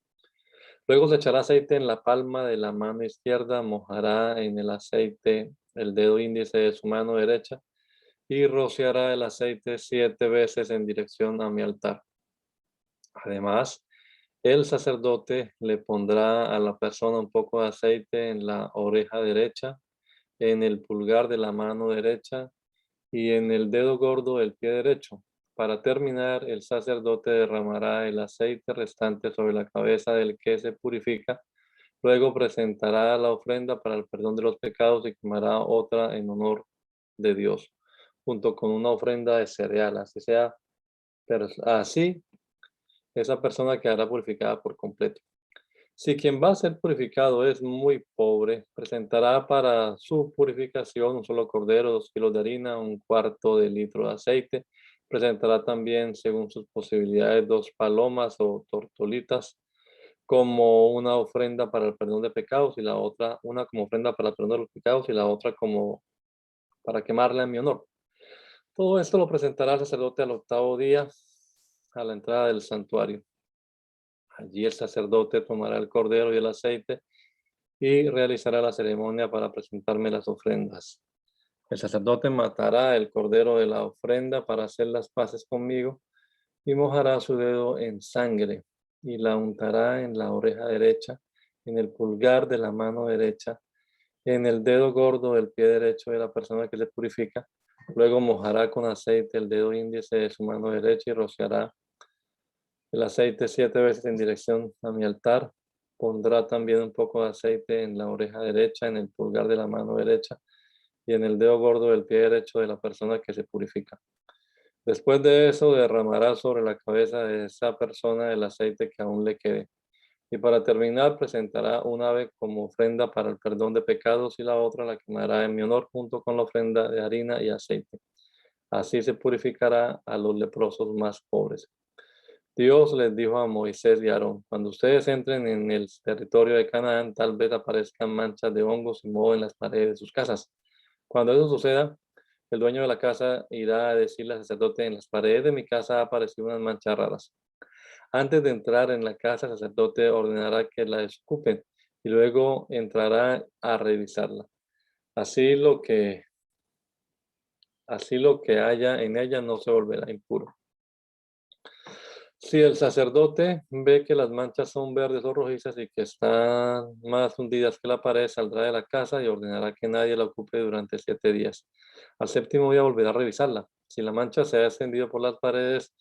Luego se echará aceite en la palma de la mano izquierda, mojará en el aceite el dedo índice de su mano derecha y rociará el aceite 7 veces en dirección a mi altar. Además, el sacerdote le pondrá a la persona un poco de aceite en la oreja derecha, en el pulgar de la mano derecha y en el dedo gordo del pie derecho. Para terminar, el sacerdote derramará el aceite restante sobre la cabeza del que se purifica. Luego presentará la ofrenda para el perdón de los pecados y quemará otra en honor de Dios, junto con una ofrenda de cereal. Así esa persona quedará purificada por completo. Si quien va a ser purificado es muy pobre, presentará para su purificación un solo cordero, 2 kilos de harina, 1/4 de litro de aceite. Presentará también, según sus posibilidades, 2 palomas o tortolitas como una ofrenda para el perdón de pecados, y la otra, una como ofrenda para el perdón de los pecados y la otra como para quemarla en mi honor. Todo esto lo presentará el sacerdote al 8º día a la entrada del santuario. Allí el sacerdote tomará el cordero y el aceite y realizará la ceremonia para presentarme las ofrendas. El sacerdote matará el cordero de la ofrenda para hacer las paces conmigo y mojará su dedo en sangre y la untará en la oreja derecha, en el pulgar de la mano derecha, en el dedo gordo del pie derecho de la persona que se purifica. Luego mojará con aceite el dedo índice de su mano derecha y rociará el aceite 7 veces en dirección a mi altar. Pondrá también un poco de aceite en la oreja derecha, en el pulgar de la mano derecha y en el dedo gordo del pie derecho de la persona que se purifica. Después de eso, derramará sobre la cabeza de esa persona el aceite que aún le quede. Y para terminar, presentará un ave como ofrenda para el perdón de pecados y la otra la quemará en mi honor junto con la ofrenda de harina y aceite. Así se purificará a los leprosos más pobres. Dios les dijo a Moisés y a Aarón: cuando ustedes entren en el territorio de Canaán, tal vez aparezcan manchas de hongos y moho en las paredes de sus casas. Cuando eso suceda, el dueño de la casa irá a decirle al sacerdote: en las paredes de mi casa han aparecido unas manchas raras. Antes de entrar en la casa, el sacerdote ordenará que la desocupen y luego entrará a revisarla. Así lo que haya en ella no se volverá impuro. Si el sacerdote ve que las manchas son verdes o rojizas y que están más hundidas que la pared, saldrá de la casa y ordenará que nadie la ocupe durante 7 días. Al séptimo día volverá a revisarla. Si la mancha se ha extendido por las paredes,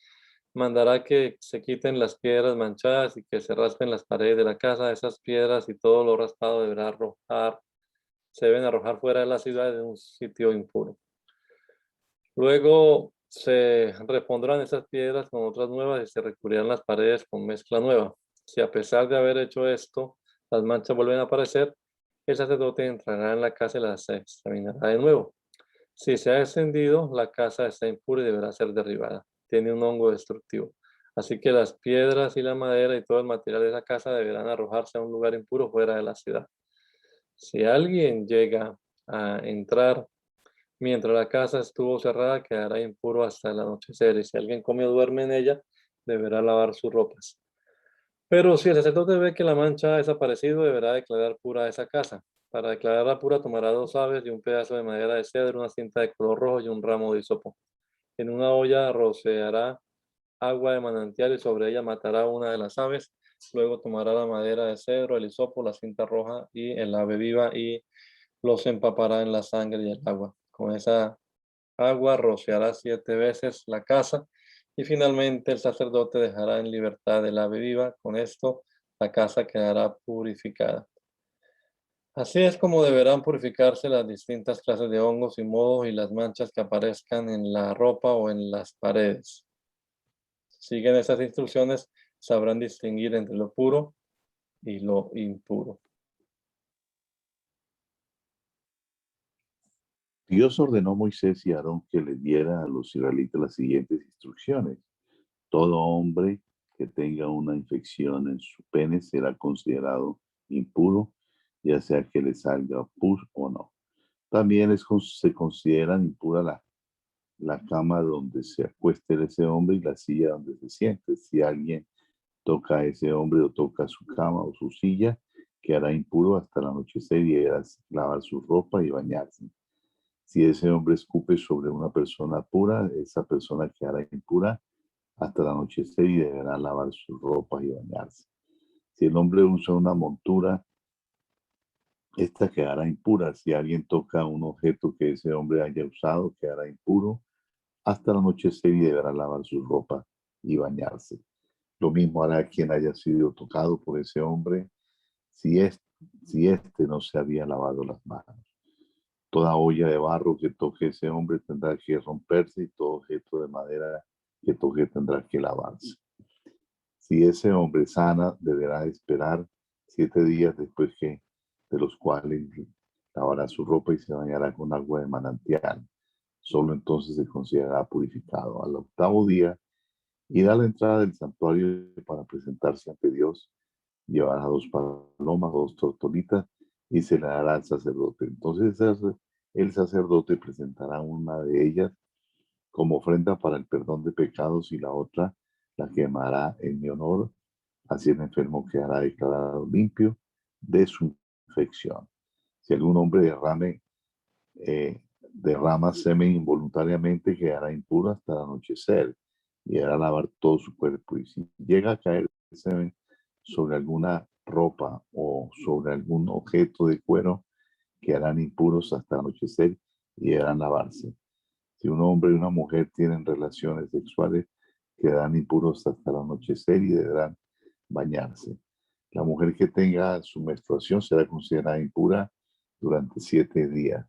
mandará que se quiten las piedras manchadas y que se raspen las paredes de la casa. Esas piedras y todo lo raspado se deben arrojar fuera de la ciudad en un sitio impuro. Luego se repondrán esas piedras con otras nuevas y se recubrirán las paredes con mezcla nueva. Si a pesar de haber hecho esto, las manchas vuelven a aparecer, el sacerdote entrará en la casa y las examinará de nuevo. Si se ha extendido, la casa está impura y deberá ser derribada. Tiene un hongo destructivo. Así que las piedras y la madera y todo el material de esa casa deberán arrojarse a un lugar impuro fuera de la ciudad. Si alguien llega a entrar mientras la casa estuvo cerrada, quedará impuro hasta el anochecer, y si alguien come o duerme en ella, deberá lavar sus ropas. Pero si el sacerdote ve que la mancha ha desaparecido, deberá declarar pura esa casa. Para declararla pura, tomará 2 aves y un pedazo de madera de cedro, una cinta de color rojo y un ramo de hisopo. En una olla rociará agua de manantial y sobre ella matará una de las aves. Luego tomará la madera de cedro, el hisopo, la cinta roja y el ave viva y los empapará en la sangre y el agua. Con esa agua rociará 7 veces la casa y finalmente el sacerdote dejará en libertad el ave viva. Con esto la casa quedará purificada. Así es como deberán purificarse las distintas clases de hongos y mohos y las manchas que aparezcan en la ropa o en las paredes. Si siguen estas instrucciones, sabrán distinguir entre lo puro y lo impuro. Dios ordenó a Moisés y a Aarón que le diera a los israelitas las siguientes instrucciones. Todo hombre que tenga una infección en su pene será considerado impuro, ya sea que le salga pus o no. También se consideran impura la cama donde se acueste ese hombre y la silla donde se siente. Si alguien toca a ese hombre o toca su cama o su silla, quedará impuro hasta el anochecer y deberá lavar su ropa y bañarse. Si ese hombre escupe sobre una persona pura, esa persona quedará impura hasta el anochecer y deberá lavar sus ropas y bañarse. Si el hombre usa una montura, esta quedará impura. Si alguien toca un objeto que ese hombre haya usado, quedará impuro hasta el anochecer y deberá lavar su ropa y bañarse. Lo mismo hará quien haya sido tocado por ese hombre si este no se había lavado las manos. Toda olla de barro que toque ese hombre tendrá que romperse y todo objeto de madera que toque tendrá que lavarse. Si ese hombre sana, deberá esperar 7 días de los cuales lavará su ropa y se bañará con agua de manantial. Solo entonces se considerará purificado. Al 8º día, irá a la entrada del santuario para presentarse ante Dios. Llevará 2 palomas, 2 tortolitas y se le dará al sacerdote. Entonces el sacerdote presentará una de ellas como ofrenda para el perdón de pecados y la otra la quemará en mi honor. Así el enfermo quedará declarado limpio de su infección. Si algún hombre derrama semen involuntariamente, quedará impuro hasta el anochecer y hará lavar todo su cuerpo. Y si llega a caer semen sobre alguna ropa o sobre algún objeto de cuero, quedarán impuros hasta el anochecer y deberán lavarse. Si un hombre y una mujer tienen relaciones sexuales, quedarán impuros hasta el anochecer y deberán bañarse. La mujer que tenga su menstruación será considerada impura durante 7 días.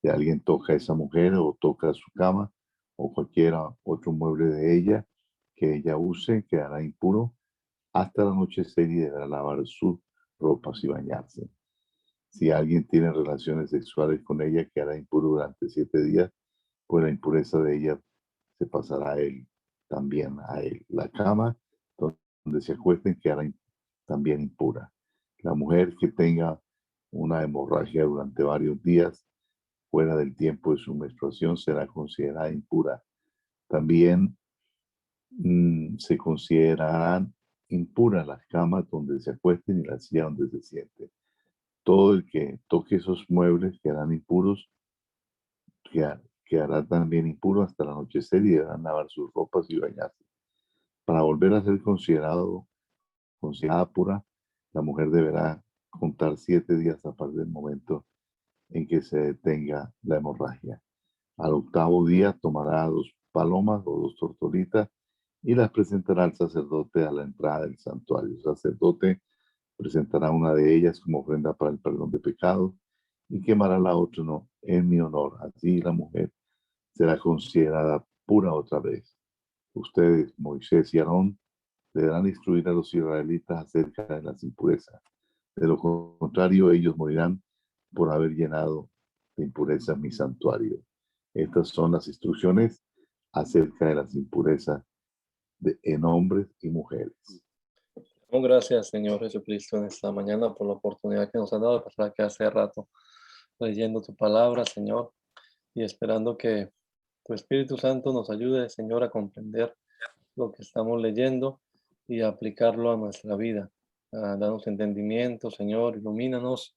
Si alguien toca a esa mujer o toca su cama o cualquier otro mueble de ella que ella use, quedará impuro hasta el anochecer y deberá lavar sus ropas y bañarse. Si alguien tiene relaciones sexuales con ella, quedará impuro durante 7 días, pues la impureza de ella se pasará a él, también a él. La cama donde se acuesten quedará también impura. La mujer que tenga una hemorragia durante varios días fuera del tiempo de su menstruación será considerada impura. También se considerarán impuras las camas donde se acuesten y la silla donde se siente. Todo el que toque esos muebles quedarán impuros, quedará también impuro hasta el anochecer y deberán lavar sus ropas y bañarse. Para volver a ser considerada pura, la mujer deberá contar 7 días a partir del momento en que se detenga la hemorragia. Al 8º día tomará 2 palomas o 2 tortolitas y las presentará al sacerdote a la entrada del santuario. El sacerdote presentará una de ellas como ofrenda para el perdón de pecados y quemará la otra en mi honor. Así la mujer será considerada pura otra vez. Ustedes, Moisés y Aarón, deberán instruir a los israelitas acerca de las impurezas. De lo contrario, ellos morirán por haber llenado de impureza mi santuario. Estas son las instrucciones acerca de las impurezas en hombres y mujeres. Gracias, Señor Jesucristo, en esta mañana por la oportunidad que nos has dado de pasar aquí hace rato leyendo tu palabra, Señor, y esperando que tu Espíritu Santo nos ayude, Señor, a comprender lo que estamos leyendo y a aplicarlo a nuestra vida. Danos entendimiento, Señor, ilumínanos,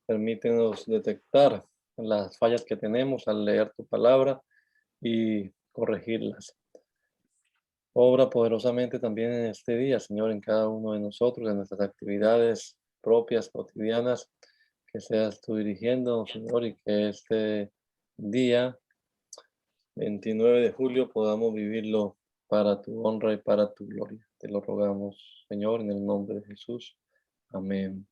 permítenos detectar las fallas que tenemos al leer tu palabra y corregirlas. Obra poderosamente también en este día, Señor, en cada uno de nosotros, en nuestras actividades propias, cotidianas, que seas tú dirigiendo, Señor, y que este día, 29 de julio, podamos vivirlo para tu honra y para tu gloria. Te lo rogamos, Señor, en el nombre de Jesús. Amén.